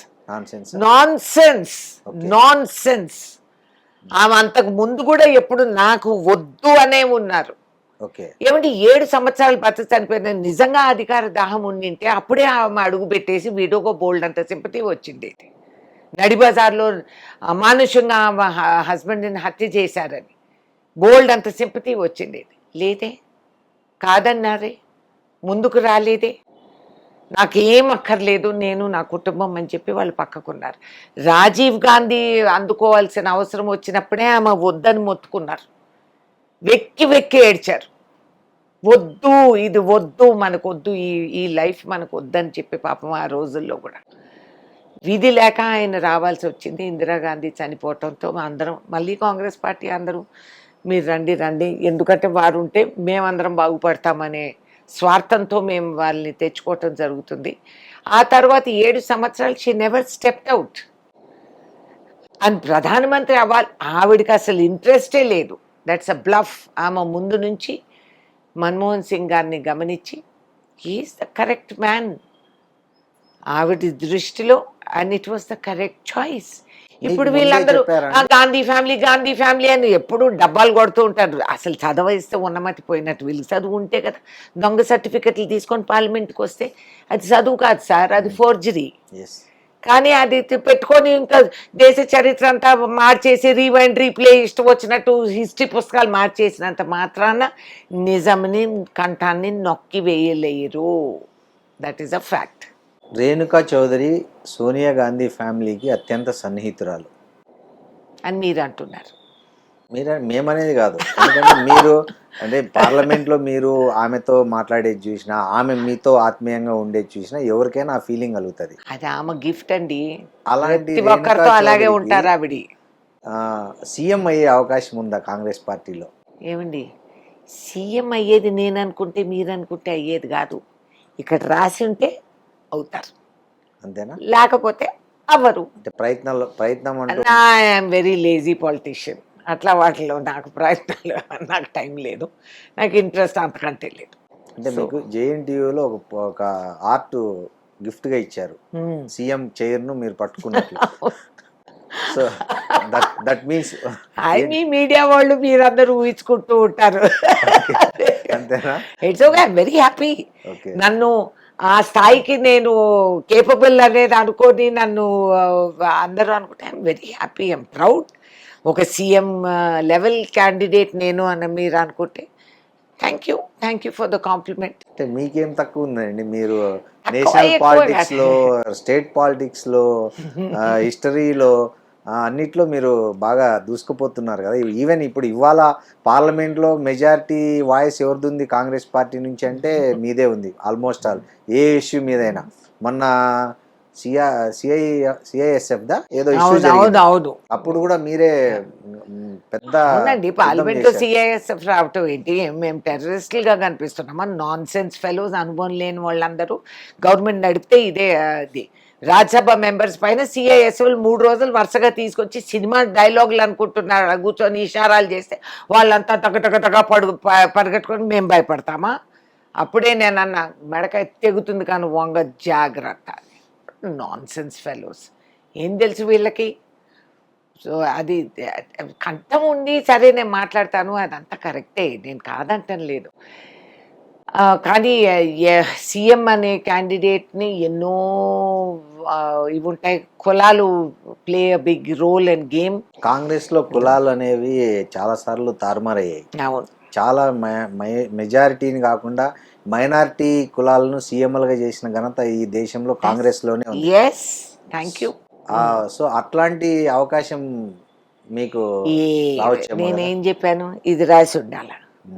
ఆమె అంతకు ముందు కూడా ఎప్పుడు నాకు వద్దు అనే ఉన్నారు. ఏమంటే 7 సంవత్సరాలు బతక చనిపోయిన, నిజంగా అధికార దాహం ఉండింటే అప్పుడే ఆమె అడుగు పెట్టేసి వీడియోగా బోల్డ్ అంత సింపతి వచ్చింది. నడి బజార్లో అమానుషంగా ఆమె హస్బెండ్ని హత్య చేశారని బోల్డ్ అంత సింపతి వచ్చింది. లేదే, కాదన్నారే, ముందుకు రాలేదే. నాకేం అక్కర్లేదు, నేను నా కుటుంబం అని చెప్పి వాళ్ళు పక్కకున్నారు. రాజీవ్ గాంధీ అందుకోవాల్సిన అవసరం వచ్చినప్పుడే ఆమె వద్దని మొత్తుకున్నారు, వెక్కి వెక్కి ఏడ్చారు. వద్దు, ఇది వద్దు, మనకు వద్దు, ఈ లైఫ్ మనకు వద్దని చెప్పి పాపం ఆ రోజుల్లో కూడా విధి లేక ఆయన రావాల్సి వచ్చింది. ఇందిరాగాంధీ చనిపోవటంతో అందరం మళ్ళీ కాంగ్రెస్ పార్టీ అందరూ మీరు రండి రండి, ఎందుకంటే వారు ఉంటే మేమందరం బాగుపడతామనే స్వార్థంతో మేము వాళ్ళని తెచ్చుకోవటం జరుగుతుంది. ఆ తర్వాత 7 సంవత్సరాలు she never stepped out and ప్రధానమంత్రి అవ్వాలి ఆవిడకి అసలు ఇంట్రెస్టే లేదు. That's a bluff. ఆమె ముందు నుంచి మన్మోహన్ సింగ్ గారిని గమనించి హీఈస్ ద కరెక్ట్ మ్యాన్ ఆవిడ దృష్టిలో, and it was the correct choice. ఇప్పుడు ముందే వీళ్ళందరూ చెప్పారా? గాంధీ ఫ్యామిలీ అని ఎప్పుడు డబ్బాలు కొడుతూ ఉంటారు. అసలు చదవిస్తే ఉన్నమతి పోయినట్టు. వీళ్ళకి చదువు ఉంటే కదా దొంగ సర్టిఫికెట్లు తీసుకొని పార్లమెంట్కి వస్తే అది చదువు కాదు సార్, అది ఫోర్జరీ. ఎస్. కానీ అది పెట్టుకొని ఇంకా దేశ చరిత్ర అంతా మార్చేసి రీవైండ్ రీప్లే ఇష్టం వచ్చినట్టు హిస్టరీ పుస్తకాలు మార్చేసినంత మాత్రాన నిజంని కంఠాన్ని నొక్కి వేయలేరు. That is a fact. Renuka Chowdhury Sonia Gandhi ఫ్యామిలీకి అత్యంత సన్నిహితురాలు అని మీరు అంటున్నారు. మేమనేది కాదు, ఎందుకంటే మీరు అంటే పార్లమెంట్లో మీరు ఆమెతో మాట్లాడేది చూసినా, ఆమె మీతో ఆత్మీయంగా ఉండేది చూసినా ఎవరికైనా ఆ ఫీలింగ్ కలుగుతుంది. అది ఆమె గిఫ్ట్ అండి. అలాంటి ప్రతి ఒక్కరితో అలాగే ఉంటారు ఆవిడ. సీఎం అయ్యే అవకాశం ఉందా కాంగ్రెస్ పార్టీలో? ఏమండి, సీఎం అయ్యేది నేను అనుకుంటే మీరు అనుకుంటే అయ్యేది కాదు. ఇక్కడ రాసి ఉంటే అవుతారు, అంతేనా? లేకపోతే అవ్వరు. అంటే ప్రయత్నం అంటూ ఐఎమ్ వెరీ లేజీ పాలిటీషియన్. అట్లా వాటిలో నాకు ప్రయత్నాలు, నాకు టైం లేదు, నాకు ఇంట్రెస్ట్ అంతకంటే లేదు. అంటే మీకు జేఎన్టీయూలో ఒక ఆర్ట్ గిఫ్ట్ గా ఇచ్చారు, సీఎం చైర్ ను మీరు పట్టుకున్నట్లు. సో దట్ మీన్స్ మీ మీడియా వాళ్ళు మీరందరూ ఊహించుకుంటూ ఉంటారు. అంతేనా? It's okay, I'm very happy. Okay. నన్ను ఆ స్థాయికి నేను కేపబుల్ అనేది అనుకొని నన్ను అందరూ అనుకుంటే I'm very happy, I'm proud. ఒక సీఎం లెవెల్ క్యాండిడేట్ నేను అని మీరు అనుకుంటే thank you for the complement. అంటే మీకేం తక్కువ ఉందండి? మీరు తక్కువ, నేషనల్ ఎక్కువ పాలిటిక్స్ లో, కాదు. స్టేట్ పాలిటిక్స్ లో, హిస్టరీలో అన్నిట్లో మీరు బాగా దూసుకుపోతున్నారు కదా. ఈవెన్ ఇప్పుడు ఇవాళ పార్లమెంట్ లో మెజారిటీ వాయిస్ ఎవరిది ఉంది కాంగ్రెస్ పార్టీ నుంచి అంటే మీదే ఉంది ఆల్మోస్ట్ ఆల్, ఏ ఇష్యూ మీదైనా. మొన్న సిఐఎస్ఎఫ్ దా ఏదో ఇష్యూ అవును, అప్పుడు కూడా మీరే పెద్ద అవునండి. పార్లమెంట్ లో సిఐఎస్ఎఫ్ రావటం ఏంటి? మేము టెర్రరిస్టులుగా కనిపిస్తున్నామా? నాన్ సెన్స్ ఫెలోస్, అనుభవం లేని వాళ్ళందరూ గవర్నమెంట్ నడిపితే ఇదే అది. రాజ్యసభ మెంబర్స్ పైన సిఐఎస్ఎఫ్ 3 రోజులు వరుసగా తీసుకొచ్చి సినిమా డైలాగులు అనుకుంటున్నారు, కూర్చొని ఇషారాలు చేస్తే వాళ్ళంతా తగ పరిగెట్టుకొని మేము భయపడతామా? అప్పుడే నేను అన్న మెడకాయ తెగుతుంది కానీ వంగ జాగ్రత్త. నాన్ సెన్స్ ఫెలోస్, ఏం తెలుసు వీళ్ళకి? సో అది కంఠం ఉండి సరే నేను మాట్లాడతాను, అదంతా కరెక్టే, నేను కాదంటం లేదు. కానీ సీఎం అనే క్యాండిడేట్ని ఎన్నో ఇవి ఉంటాయి, కులాలు play a big role and game. Congress లో కులాలు అనేవి చాలా సార్లు తారుమారయ్యాయి. అవును, చాలా మెజారిటీని కాకుండా మైనారిటీ కులాలను సీఎంలుగా చేసిన ఘనత ఈ దేశంలో కాంగ్రెస్ లోనే ఉంది. Yes, thank you. సో అట్లాంటి అవకాశం మీకు నేనేం చెప్పాను? ఇది రాసి ఉండాల,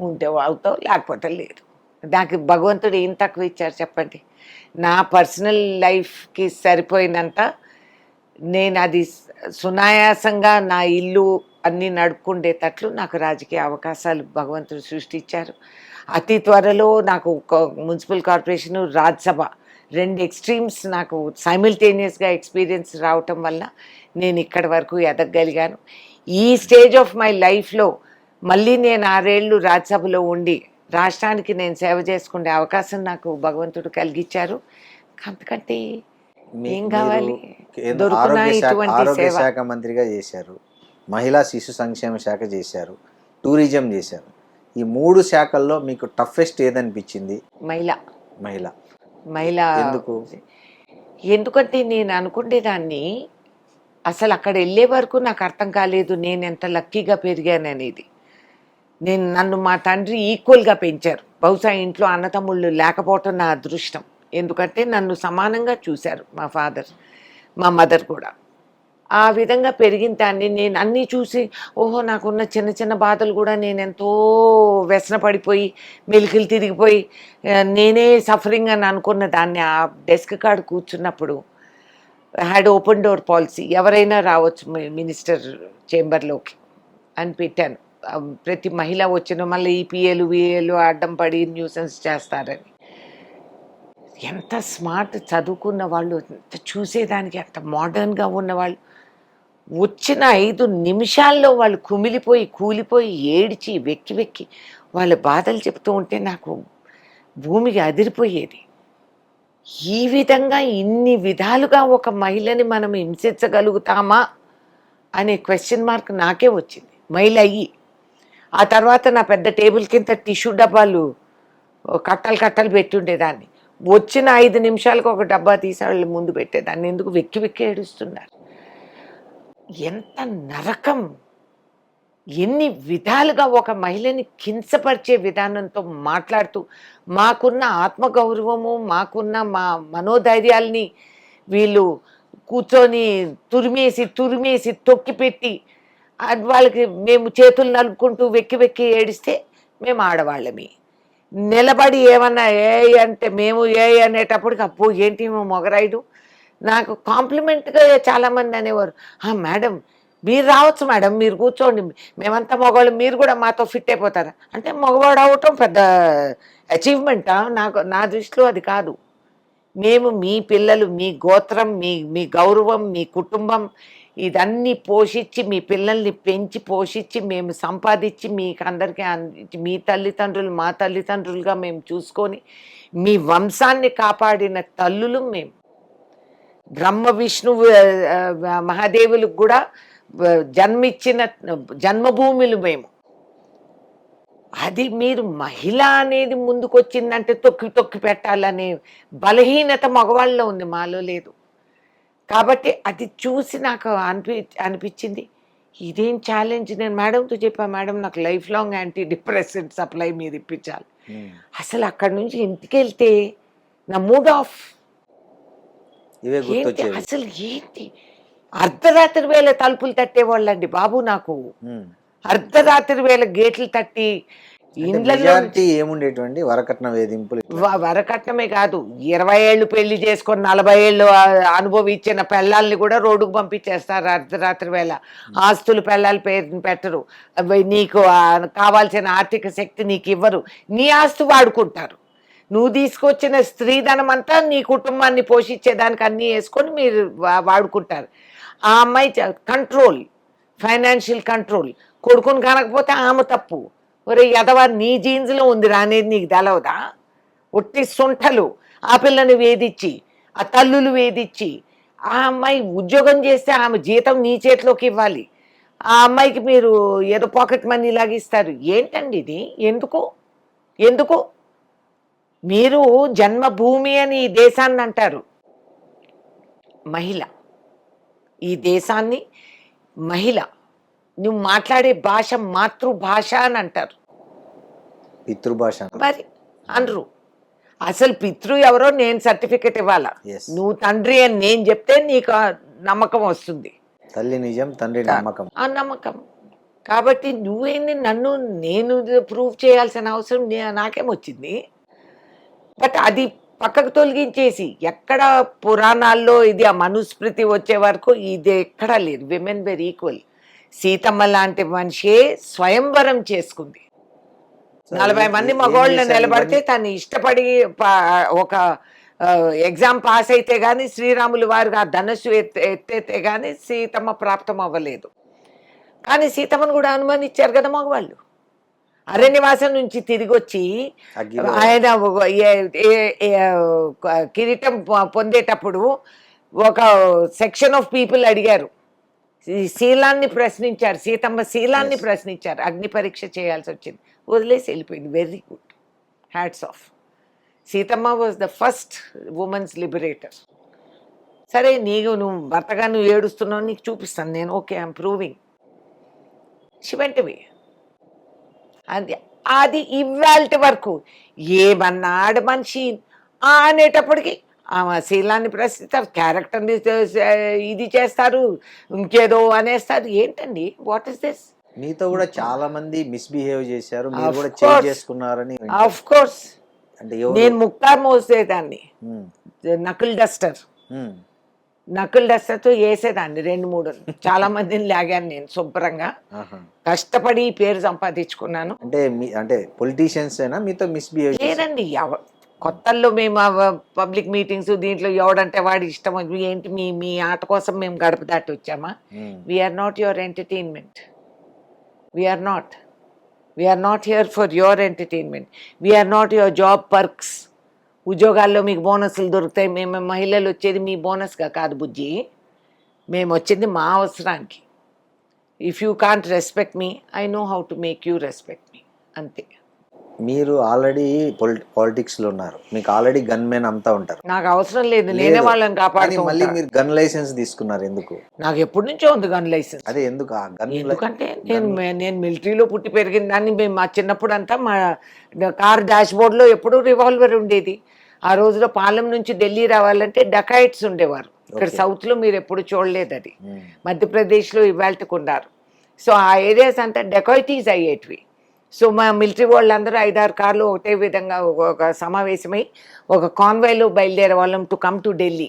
ఉంటే అవుతావు, లేకపోతే లేదు. నాకు భగవంతుడు ఏం తక్కువ ఇచ్చారు చెప్పండి? నా పర్సనల్ లైఫ్కి సరిపోయినంత నేను అది సునాయాసంగా నా ఇల్లు అన్నీ నడుపుకుండేటట్లు నాకు రాజకీయ అవకాశాలు భగవంతుడు సృష్టించారు. అతి త్వరలో నాకు మున్సిపల్ కార్పొరేషన్, రాజ్యసభ 2 ఎక్స్ట్రీమ్స్ నాకు సైమిల్టేనియస్గా ఎక్స్పీరియన్స్ రావటం వల్ల నేను ఇక్కడి వరకు ఎదగగలిగాను. ఈ స్టేజ్ ఆఫ్ మై లైఫ్లో మళ్ళీ నేను 6 ఏళ్ళు రాజ్యసభలో ఉండి రాష్ట్రానికి నేను సేవ చేసుకునే అవకాశం నాకు భగవంతుడు కలిగించారు. అంతకంటే ఏం కావాలి? దొరుకునా ఇటువంటి ఆరోగ్య సేవ. శాఖ మంత్రిగా చేశారు, మహిళా శిశు సంక్షేమ శాఖ చేశారు, టూరిజం చేశారు. ఈ 3 శాఖల్లో మీకు టఫెస్ట్ ఏదనిపించింది? మహిళ ఎందుకు? ఎందుకంటే నేను అనుకునేదాన్ని అసలు అక్కడ వెళ్ళే వరకు నాకు అర్థం కాలేదు నేను ఎంత లక్కీగా పెరిగాననేది. నన్ను మా తండ్రి ఈక్వల్గా పెంచారు. బహుశా ఇంట్లో అన్నతమ్ముళ్ళు లేకపోవటం నా అదృష్టం. ఎందుకంటే నన్ను సమానంగా చూశారు మా ఫాదర్, మా మదర్ కూడా. ఆ విధంగా పెరిగిన దాన్ని నేను అన్నీ చూసి, ఓహో నాకున్న చిన్న చిన్న బాధలు కూడా నేను ఎంతో వ్యసన పడిపోయి మెలికలు తిరిగిపోయి నేనే సఫరింగ్ అని అనుకున్న దాన్ని ఆ డెస్క్ కాడ కూర్చున్నప్పుడు హ్యాడ్ ఓపెన్ డోర్ పాలసీ, ఎవరైనా రావచ్చు మినిస్టర్ చేంబర్లోకి అని పెట్టాను. ప్రతి మహిళ వచ్చిన మళ్ళీ ఈపీఏలు విఏలు అడ్డం పడి న్యూసెన్స్ చేస్తారని. ఎంత స్మార్ట్ చదువుకున్న వాళ్ళు, ఎంత చూసేదానికి ఎంత మోడర్న్గా ఉన్నవాళ్ళు, వచ్చిన 5 నిమిషాల్లో వాళ్ళు కుమిలిపోయి కూలిపోయి ఏడిచి వెక్కి వెక్కి వాళ్ళ బాధలు చెప్తూ ఉంటే నాకు భూమికి అదిరిపోయేది. ఈ విధంగా ఇన్ని విధాలుగా ఒక మహిళని మనం హింసించగలుగుతామా అనే క్వశ్చన్ మార్క్ నాకే వచ్చింది మహిళ అయ్యి. ఆ తర్వాత నా పెద్ద టేబుల్ కింద టిష్యూ డబ్బాలు కట్టలు కట్టలు పెట్టి ఉండేదాన్ని. వచ్చిన 5 నిమిషాలకు ఒక డబ్బా తీసి వాళ్ళు ముందు పెట్టేదాన్ని. ఎందుకు వెక్కి వెక్కి ఏడుస్తున్నారు? ఎంత నరకం! ఎన్ని విధాలుగా ఒక మహిళని కించపరిచే విధానంతో మాట్లాడుతూ మాకున్న ఆత్మగౌరవము, మాకున్న మా మనోధైర్యాల్ని వీళ్ళు కూర్చొని తురిమేసి తురిమేసి తొక్కిపెట్టి వాళ్ళకి మేము చేతులు నలుపుకుంటూ వెక్కి వెక్కి ఏడిస్తే మేము ఆడవాళ్ళమి. నిలబడి ఏమన్నా ఏ అంటే మేము ఏ అనేటప్పటికి అప్పు ఏంటి మొగరాయుడు. నాకు కాంప్లిమెంట్గా చాలామంది అనేవారు, మేడం మీరు రావచ్చు మేడం, మీరు కూర్చోండి, మేమంతా మగవాళ్ళు, మీరు కూడా మాతో ఫిట్ అయిపోతారా అంటే మగవాడు అవటం పెద్ద అచీవ్మెంటా? నా దృష్టిలో అది కాదు. మేము మీ పిల్లలు, మీ గోత్రం, మీ గౌరవం, మీ కుటుంబం ఇదన్నీ పోషించి మీ పిల్లల్ని పెంచి పోషించి మేము సంపాదించి మీకు అందరికీ మీ తల్లిదండ్రులు మా తల్లిదండ్రులుగా మేము చూసుకొని మీ వంశాన్ని కాపాడిన తల్లులు మేము. బ్రహ్మ విష్ణు మహాదేవులకు కూడా జన్మిచ్చిన జన్మభూములు మేము. అది మీరు మహిళ అనేది ముందుకొచ్చిందంటే తొక్కి తొక్కి పెట్టాలనే బలహీనత మగవాళ్ళలో ఉంది, మాలో లేదు. కాబట్టి అది చూసి నాకు అనిపించింది ఇదేం ఛాలెంజ్. నేను మేడంతో చెప్పా, మేడం నాకు life long anti depressant supply మీరు ఇప్పించాలి. అసలు అక్కడి నుంచి ఇంటికి వెళ్తే నా మూడ్ ఆఫ్ ఏంటి అసలు ఏంటి, అర్ధరాత్రి వేళ తలుపులు తట్టేవాళ్ళండి బాబు. నాకు అర్ధరాత్రి వేళ గేట్లు తట్టి ఇండ్లలో ఏముండేటువంటి వరకట్న వేధింపులు. వరకట్నమే కాదు, 20 ఏళ్ళు పెళ్లి చేసుకొని 40 ఏళ్ళు అనుభవించిన పెళ్ళాలని కూడా రోడ్డుకు పంపించేస్తారు అర్ధరాత్రి వేళ. ఆస్తులు పెళ్ళాలి పెట్టరు, నీకు కావాల్సిన ఆర్థిక శక్తి నీకు ఇవ్వరు, నీ ఆస్తి వాడుకుంటారు. నువ్వు తీసుకొచ్చిన స్త్రీధనం అంతా నీ కుటుంబాన్ని పోషించేదానికి అన్నీ వేసుకొని మీరు వాడుకుంటారు. ఆ అమ్మాయి కంట్రోల్, ఫైనాన్షియల్ కంట్రోల్. కొడుకుని కనకపోతే ఆమె తప్పు. ఒరే యదవా, నీ జీన్స్లో ఉంది రానేది నీకు తెలవదా? ఒట్టి సొంటలు ఆ పిల్లని వేధించి, ఆ తల్లులు వేధించి, ఆ అమ్మాయి ఉద్యోగం చేస్తే ఆమె జీతం నీ చేతిలోకి ఇవ్వాలి, ఆ అమ్మాయికి మీరు ఏదో పాకెట్ మనీ లాగా ఇస్తారు. ఏంటండి ఇది? ఎందుకు మీరు జన్మభూమి అని ఈ దేశాన్ని అంటారు, మహిళ ఈ దేశాన్ని మహిళ. నువ్వు మాట్లాడే భాష మాతృభాష అని అంటారు, పితృభాష మరి అనరు. అసలు పితృ ఎవరో నేను సర్టిఫికెట్ ఇవ్వాలా, నువ్వు తండ్రి అని నేను చెప్తే నీకు నమ్మకం వస్తుంది. తల్లి నిజం, తండ్రి నమ్మకం, ఆ నమ్మకం. కాబట్టి నువ్వేంది నన్ను నేను ప్రూవ్ చేయాల్సిన అవసరం నాకేమొచ్చింది? బట్ అది పక్కకు తొలగించేసి ఎక్కడ పురాణాల్లో ఇది ఆ మనుస్మృతి వచ్చే వరకు ఇది ఎక్కడా లేదు. Women very equal. సీతమ్మ లాంటి మనిషే స్వయంవరం చేసుకుంది. 40 మంది మగవాళ్ళు నిలబడితే తను ఇష్టపడి ఒక ఎగ్జామ్ పాస్ అయితే గాని శ్రీరాములు వారు ఆ ధనస్సు ఎత్తైతే గాని సీతమ్మ ప్రాప్తం అవ్వలేదు. కానీ సీతమ్మను కూడా అనుమానించారు కదా మగవాళ్ళు. అరణ్యవాసం నుంచి తిరిగి వచ్చి ఆయన కిరీటం పొందేటప్పుడు ఒక సెక్షన్ ఆఫ్ పీపుల్ అడిగారు, శీలాన్ని ప్రశ్నించారు, సీతమ్మ శీలాన్ని ప్రశ్నించారు. అగ్ని పరీక్ష చేయాల్సి వచ్చింది, వదిలేసి వెళ్ళిపోయింది. Very good, hats off. Seethamma was the first women's liberator. సరే నువ్వు భర్తగా నువ్వు ఏడుస్తున్నావు, నీకు చూపిస్తాను నేను, okay I'm proving. She went away. అది ఇవాల్టి వరకు ఏమన్నా ఆడ మనిషి అనేటప్పటికి ఆమె శీలాన్ని ప్రశ్నిస్తారు, క్యారెక్టర్ని ఇది చేస్తారు, ఇంకేదో అనేస్తారు. ఏంటండి వాట్ ఇస్ దిస్? మీతో కూడా చాలా మంది మిస్బిహేవ్ చేశారు, మీరు Of కూడా course. చేంజ్ చేసుకున్నారని వింటాం. Of course. అంటే ఎవరు? నేను ముక్తార్ మోసేదాన్ని, ఉమ్, నకిల్ డస్టర్. ఉమ్, నకిల్ డస్టర్తో వేసేదాన్ని 2-3. చాలా మందిని లాగాను నేను శుభ్రంగా. ఆహా. కష్టపడి ఈ పేరు సంపాదించుకున్నాను. అంటే పొలిటీషియన్స్ అయినా మీతో మిస్బిహేవ్ చేశారు? లేదండి, కొత్తల్లో మేము పబ్లిక్ మీటింగ్స్ దీంట్లో ఎవడంటే వాడి ఇష్టం. ఏంటి మీ మీ ఆట కోసం మేము గడప దాటి వచ్చామా? Um, we are not your entertainment. We are not here for your entertainment. We are not your job perks. ఉద్యోగాల్లో మీకు బోనస్లు దొరుకుతాయి, మేము మహిళలు వచ్చేది మీ బోనస్గా కాదు బుజ్జి, మేము వచ్చింది మా అవసరానికి. If you can't respect me, I know how to make you respect me, అంతే. మీరు ఆల్రెడీ పాలిటిక్స్ లో ఉన్నారు, మీకు ఆల్రెడీ గన్ మెన్ అంతా ఉంటారు. నాకు అవసరం లేదు, నేనే వాళ్ళని కానీ కాపాడుతూ మళ్ళీ ఉంటాను. మీరు గన్ లైసెన్స్ తీసుకున్నారు ఎందుకు? నాకు ఎప్పటి నుంచో ఉంది గన్ లైసెన్స్. అదే ఎందుకు ఆ గన్? ఎందుకంటే నేను మిలిటరీలో పుట్టి పెరిగిన దాన్ని. మేము మా చిన్నప్పుడు అంతా మా కార్ డాష్ బోర్డ్లో ఎప్పుడూ రివాల్వర్ ఉండేది. ఆ రోజులో పాలెం నుంచి ఢిల్లీ రావాలంటే డకాయిట్స్ ఉండేవారు. ఇక్కడ సౌత్లో మీరు ఎప్పుడు చూడలేదు అది. మధ్యప్రదేశ్లో ఇవాళకి ఉన్నారు. సో ఆ ఏరియాస్ అంతా డెకాయిటీస్ అయ్యేటివి. సో మా మిలిటరీ వాళ్ళందరూ 5-6 కార్లు ఒకటే విధంగా ఒక సమావేశమై ఒక కాన్వాయ్లో బయలుదేరే వాళ్ళం to come to Delhi.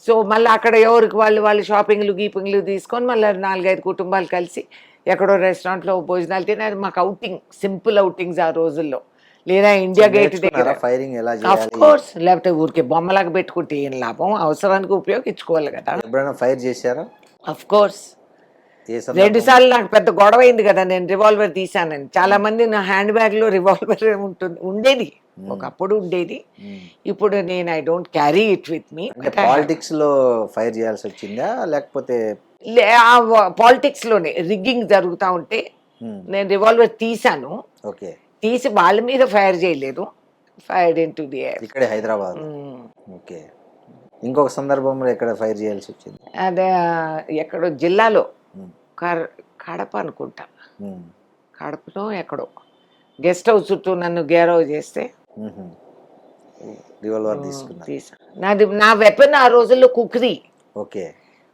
So మళ్ళీ అక్కడ ఎవరికి వాళ్ళు షాపింగ్లు గీపింగ్లు తీసుకొని మళ్ళీ 4-5 కుటుంబాలు కలిసి ఎక్కడో రెస్టారెంట్లో భోజనాలు తిని, అది మాకు అవుటింగ్, సింపుల్ అవుటింగ్స్ ఆ రోజుల్లో. లేదా ఇండియా గేట్ దగ్గర ఫైరింగ్ ఎలా ఆఫ్ చేయాలి? కోర్స్. లేకపోతే ఊరికే బొమ్మలాగా పెట్టుకుంటే ఏం లాభం, అవసరానికి ఉపయోగించుకోవాలి కదా. ఎప్పుడైనా ఫైర్ చేశారా? Of course. ఏ 2 సార్లు నాకు పెద్ద గొడవ అయింది కదా, నేను రివాల్వర్ తీసానని. చాలా మంది నా హ్యాండ్ బ్యాగ్ లో రివాల్వర్ ఉండేది, ఒకప్పుడు ఉండేది. ఇప్పుడు నేను I don't carry it with me. Politics లో ఫైర్ చేయాల్సి వచ్చిందా లేకపోతే? పాలిటిక్స్ లోనే రిగ్గింగ్ జరుగుతూ ఉంటే నేను రివాల్వర్ తీసాను. ఓకే. తీసి వాళ్ళ మీద ఫైర్ చేయలేదు, fire in to the air. ఇక్కడే హైదరాబాద్. ఓకే. ఇంకొక సందర్భంలో ఎక్కడ ఫైర్ చేయాల్సి వచ్చింది? అదే ఎక్కడో జిల్లాలో, కడప అనుకుంటా, కడపలో ఎక్కడో గెస్ట్ హౌస్ చుట్టూ నన్ను గేరవ్ చేస్తే రివాల్వర్ తీసుకున్నా. నాది నా వెపన్ ఆ రోజుల్లో కుకరీ. ఓకే.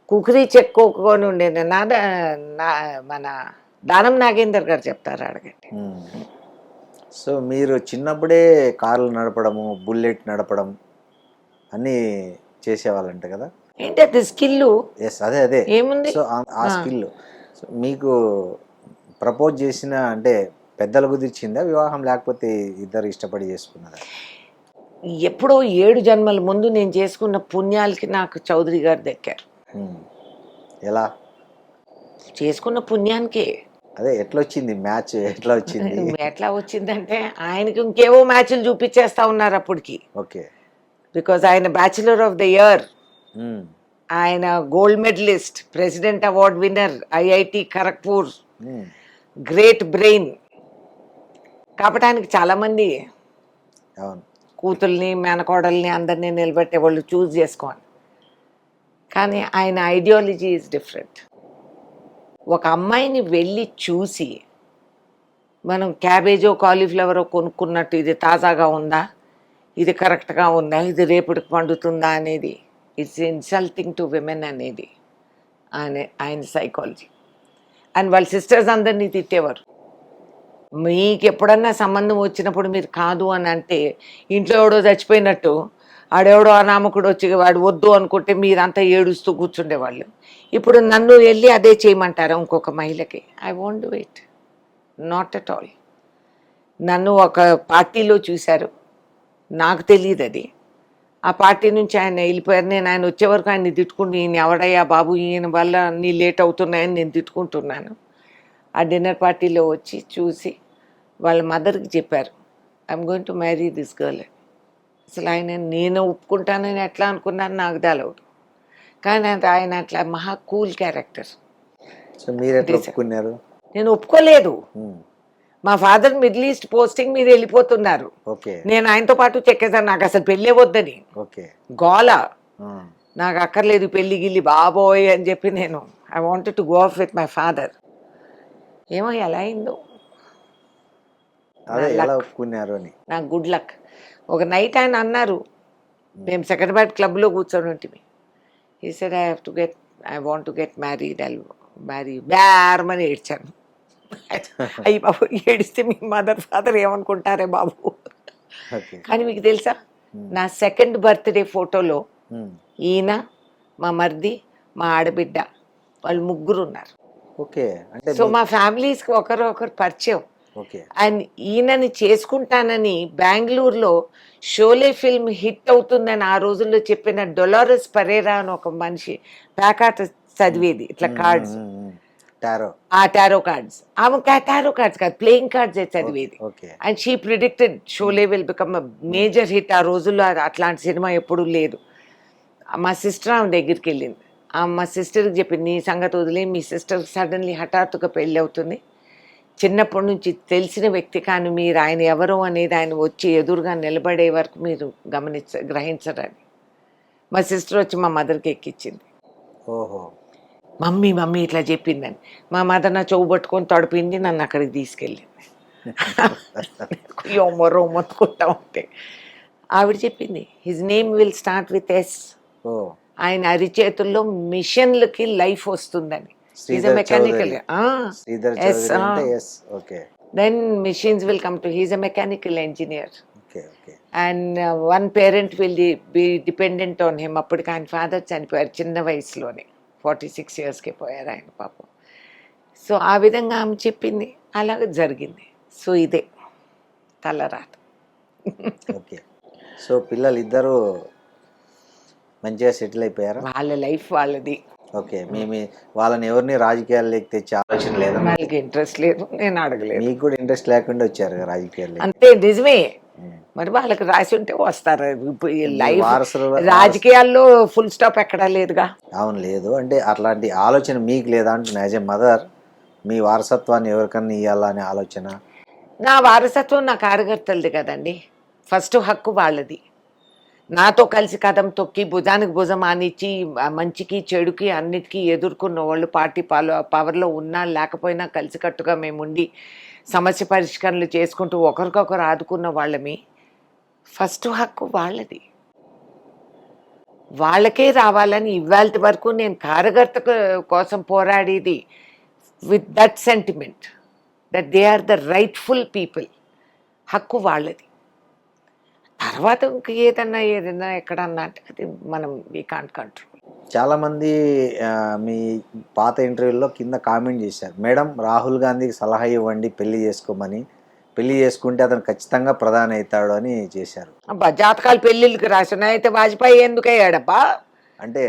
కుకరీ చెక్కుకొని ఉండేది. మన దానం నాగేందర్ గారు చెప్తారు, అడగండి. సో మీరు చిన్నప్పుడే కార్లు నడపడము, బుల్లెట్ నడపడం అన్నీ చేసేవాళ్ళంట కదా? ఏంటి అది స్కిల్? ఎస్, అదే ఏముంది. సో ఆ స్కిల్ మీకు ప్రపోజ్ చేసిన అంటే పెద్దలు కుదిర్చిందా వివాహం, లేకపోతే ఇద్దరు ఇష్టపడి చేసుకున్నారా? ఎప్పుడో 7 జన్మల ముందు నేను చేసుకున్న పుణ్యాలకి నాకు చౌదరి గారు దక్కారు. ఎలా చేసుకున్న పుణ్యానికే. అదే ఎట్లా వచ్చింది మ్యాచ్? ఎట్లా వచ్చింది? ఎట్లా వచ్చిందంటే ఆయనకి ఇంకేవో మ్యాచ్లు చూపించేస్తా ఉన్నారు అప్పటికి. ఓకే. బికాజ్ ఆయన బ్యాచులర్ ఆఫ్ ద ఇయర్, ఆయన gold medallist, president award winner, IIT Kharagpur, great brain. కాబట్టి ఆయనకి చాలా మంది కూతుల్ని, మేనకోడల్ని అందరినీ నిలబెట్టే వాళ్ళు చూస్ చేసుకోవాలి. కానీ ఆయన ఐడియాలజీ ఈజ్ డిఫరెంట్. ఒక అమ్మాయిని వెళ్ళి చూసి మనం క్యాబేజో కాలీఫ్లవరో కొనుక్కున్నట్టు ఇది తాజాగా ఉందా, ఇది కరెక్ట్గా ఉందా, ఇది రేపటికి పండుతుందా అనేది ఇట్స్ ఇన్సల్టింగ్ టు విమెన్ అనేది ఆయన సైకాలజీ. అండ్ వాళ్ళ సిస్టర్స్ అందరినీ తిట్టేవారు. మీకు ఎప్పుడన్నా సంబంధం వచ్చినప్పుడు మీరు కాదు అని అంటే, ఇంట్లో ఎవడో చచ్చిపోయినట్టు ఆడెవడో అనామకుడు వచ్చి వాడు వద్దు అనుకుంటే మీరంతా ఏడుస్తూ కూర్చుండేవాళ్ళు. ఇప్పుడు నన్ను వెళ్ళి అదే చేయమంటారా ఇంకొక మహిళకి? I want do it, not at all. నన్ను ఒక పార్టీలో చూశారు, నాకు తెలియదు అది. ఆ పార్టీ నుంచి ఆయన వెళ్ళిపోయారు. నేను ఆయన వచ్చే వరకు ఆయన్ని తిట్టుకుంటూ, ఈయన ఎవడయ్యా బాబు, ఈయన వల్ల అన్నీ లేట్ అవుతున్నాయని నేను తిట్టుకుంటున్నాను. ఆ డిన్నర్ పార్టీలో వచ్చి చూసి వాళ్ళ మదర్కి చెప్పారు, I'm going to marry this girl. అసలు ఆయన నేను ఒప్పుకుంటానని ఎట్లా అనుకున్నాను నాకు తెలవదు. కానీ ఆయన అట్లా మహా కూల్ క్యారెక్టర్. నేను ఒప్పుకోలేదు. మా ఫాదర్ మిడిల్ ఈస్ట్ పోస్టింగ్ మీద వెళ్ళిపోతున్నారు, నేను ఆయనతో పాటు చెక్కేసాను. నాకు అసలు పెళ్ళే వద్దని గోల, నాకు అక్కర్లేదు పెళ్లి గిల్లి బాబోయ్ అని చెప్పి నేను I wanted to go of with my father. ఏమో ఎలా అయిందో, నాకు గుడ్ లక్. ఒక నైట్ ఆయన అన్నారు, మేము సెకండ్రాబాద్ క్లబ్లో కూర్చొని ఉంటుంది. He said I want to get married, I marry బ్యారమని ఏడ్చాను. అయ్యి బాబు ఏడిస్తే మీ మదర్ ఫాదర్ ఏమనుకుంటారే బాబు. ఓకే. కానీ మీకు తెలుసా, నా సెకండ్ బర్త్డే ఫోటోలో ఈయన, మా మరిది, మా ఆడబిడ్డ, వాళ్ళు ముగ్గురు ఉన్నారు. ఓకే. అంటే సో మా ఫ్యామిలీస్కి ఒకరు పరిచయం. ఓకే. అండ్ ఈయనని చేసుకుంటానని బెంగళూరులో షోలే ఫిల్మ్ హిట్ అవుతుందని ఆ రోజుల్లో చెప్పిన డొలారస్ పరేరా అని ఒక మనిషి ప్యాకాట చదివేది ఇట్లా కార్డ్స్, టారో. ఆ టారో కార్డ్స్, ఆమె టారో కార్డ్స్ కాదు, ప్లేయింగ్ కార్డ్స్ చదివేది. Okay. And she predicted Sholay will become a major hit. ఆ రోజుల్లో అట్లాంటి సినిమా ఎప్పుడూ లేదు. మా సిస్టర్ ఆమె దగ్గరికి వెళ్ళింది. మా సిస్టర్కి చెప్పింది, నీ సంగతి వదిలే, మీ సిస్టర్ సడన్లీ హఠాత్తుగా పెళ్ళి అవుతుంది, చిన్నప్పటి నుంచి తెలిసిన వ్యక్తి, కానీ మీరు ఆయన ఎవరో అనేది ఆయన వచ్చి ఎదురుగా నిలబడే వరకు మీరు గ్రహించరని మా సిస్టర్ వచ్చి మా మదర్కి ఎక్కించింది. ఓహో. మమ్మీ ఇట్లా చెప్పిందని. మా మదర్ నా చెవు పట్టుకొని తడిపింది, నన్ను అక్కడికి తీసుకెళ్ళింది. మొత్తుకుంటా ఉంటే ఆవిడ చెప్పింది, his name will start with S. ఆయన అరిచేతుల్లో మిషన్లకి లైఫ్ వస్తుందని. Mechanical, then machines will come to, he's a mechanical engineer. And one parent will be dependent on him. అప్పటికి ఆయన ఫాదర్ చనిపోయారు చిన్న వయసులోనే, 46 yearsకి పోయారు ఆయన పాపం. సో ఆ విధంగా ఆమె చెప్పింది, అలాగ జరిగింది. సో ఇదే తలరాత. ఓకే. సో పిల్లలు ఇద్దరు మంచిగా సెటిల్ అయిపోయారా? వాళ్ళ లైఫ్ వాళ్ళది. ఓకే. వాళ్ళని ఎవరిని రాజకీయాల్లోకి తెచ్చే ఆలోచన లేదా? వాళ్ళకి ఇంట్రెస్ట్ లేదు, నేను అడగలేదు. మీకు కూడా ఇంట్రెస్ట్ లేకుండా వచ్చారు రాజకీయాల్లో? అంతే, నిజమే. మరి వాళ్ళకి రాసి ఉంటే వస్తారు. లైఫ్ వారసులు రాజకీయాల్లో ఫుల్ స్టాప్ ఎక్కడా లేదుగా. అవును, లేదు. అంటే అట్లాంటి ఆలోచన మీకు లేదా అంటున్నా. యాజ్ ఎ మదర్ మీ వారసత్వాన్ని ఎవరికన్నా ఇవ్వాలనే ఆలోచన? నా వారసత్వం నా కార్యకర్తలది కదండి. ఫస్ట్ హక్కు వాళ్ళది. నాతో కలిసి కదం తొక్కి భుజానికి భుజం ఆనిచ్చి మంచికి చెడుకి అన్నిటికీ ఎదుర్కొన్న వాళ్ళు, పార్టీ పవర్లో ఉన్నా లేకపోయినా కలిసికట్టుగా మేముండి సమస్య పరిష్కరణలు చేసుకుంటూ ఒకరికొకరు ఆదుకున్న వాళ్ళమి. ఫస్ట్ హక్కు వాళ్ళది, వాళ్ళకే రావాలని ఇవాళ వరకు నేను కార్యకర్త కోసం పోరాడేది with that sentiment that they are the rightful people. హక్కు వాళ్ళది. తర్వాత ఇంక ఏదన్నా ఎక్కడన్నా అంటే అది మనం వీ కాంట్ కంట్రోల్. చాలామంది మీ పాత ఇంటర్వ్యూల్లో కింద కామెంట్ చేశారు, మేడం రాహుల్ గాంధీకి సలహా ఇవ్వండి పెళ్లి చేసుకోమని, పెళ్లి చేసుకుంటే అతను ఖచ్చితంగా ప్రధాని అవుతాడు అని చేశారు. అబ్బా, జాతకాలు పెళ్ళిళ్ళకి రాసిన అయితే వాజ్పేయి ఎందుకు అయ్యాడబ్బా అంటే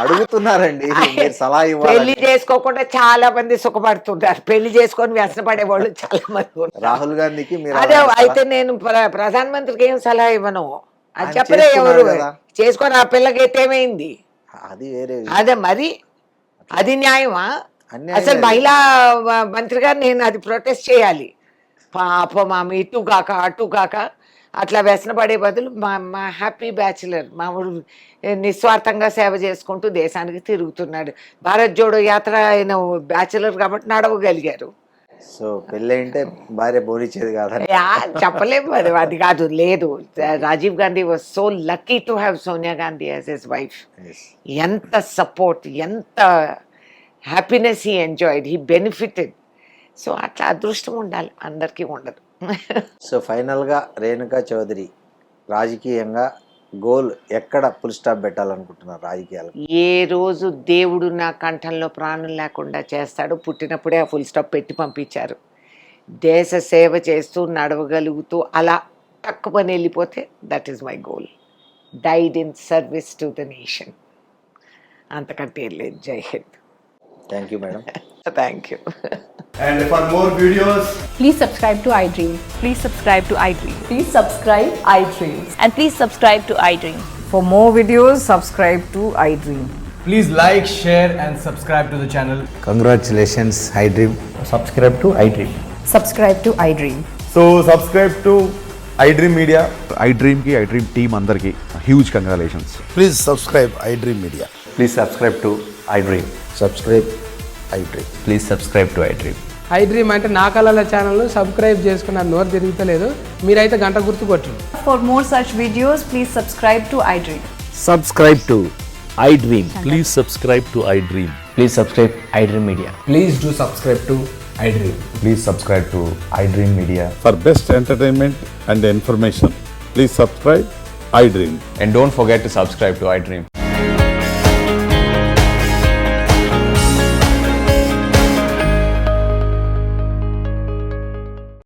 అడుగుతున్నారండి, మీరు సలహా ఇవ్వాలి. పెళ్లి చేసుకోకుండా చాలా మంది సుఖపడుతుంటారు, పెళ్లి చేసుకొని వ్యసనపడే వాళ్ళు చాలా మంది ఉన్నారు. రాహుల్ గాంధీకి అదే అయితే నేను ప్రధానమంత్రికి ఏం సలహా ఇవ్వను. అది చెప్పలే ఎవరు చేసుకొని ఆ పిల్లకి అయితే ఏమైంది, అది వేరే. అదే మరి అది న్యాయమా? అసలు మహిళా మంత్రి గారు నేను అది ప్రొటెస్ట్ చేయాలి. పాపం ఆమె ఇటు కాక అటు కాక అట్లా వ్యసన పడే బదులు మా హ్యాపీ బ్యాచులర్ మామూలు నిస్వార్థంగా సేవ చేసుకుంటూ దేశానికి తిరుగుతున్నాడు. భారత్ జోడో యాత్ర ఆయన బ్యాచులర్ కాబట్టి నడవగలిగారు. సో పెళ్ళి అంటే భార్య బోరిచ్చేది కాదు చెప్పలేము. అది కాదు, లేదు. Rajiv Gandhi was so lucky to have Sonia Gandhi as his wife. ఎంత సపోర్ట్, ఎంత happiness he enjoyed, he benefited. So అట్లా అదృష్టం ఉండాలి, అందరికీ ఉండదు. సో ఫైనల్గా రేణుకా చౌదరి రాజకీయంగా గోల్ ఎక్కడ ఫుల్ స్టాప్ పెట్టాలనుకుంటున్నారు రాజకీయాలు? ఏ రోజు దేవుడు నా కంఠంలో ప్రాణం లేకుండా చేస్తాడో పుట్టినప్పుడే ఆ ఫుల్ స్టాప్ పెట్టి పంపించారు. దేశ సేవ చేస్తూ నడవగలుగుతూ అలా తక్కువని వెళ్ళిపోతే that is my goal. Died in service to the nation. అంతకంటే లేదు. జై Hind. Thank you madam. Thank you. And for more videos, Please subscribe to iDream. Please subscribe to iDream. Please subscribe iDream. And please subscribe to iDream. For more videos, subscribe to iDream. please like, share and subscribe to the channel. Congratulations, iDream. Subscribe to iDream. Subscribe to iDream. So subscribe to iDream Media. iDream ki iDream team andarki huge congratulations. Please subscribe iDream Media. Please subscribe to iDream. Subscribe iDream. Please subscribe to iDream. I dream అంటే నా కళల ఛానల్ను subscribe చేసుకున్న నోరు తిరుగుతలేదు. మీరైతే గంట గుర్తు కొట్టండి. For more such videos, please subscribe to iDream. Subscribe to iDream. Please subscribe to iDream. Please subscribe iDream Media. Please do subscribe to iDream. Please subscribe to iDream Media. For best entertainment and information, please subscribe iDream. And don't forget to subscribe to iDream.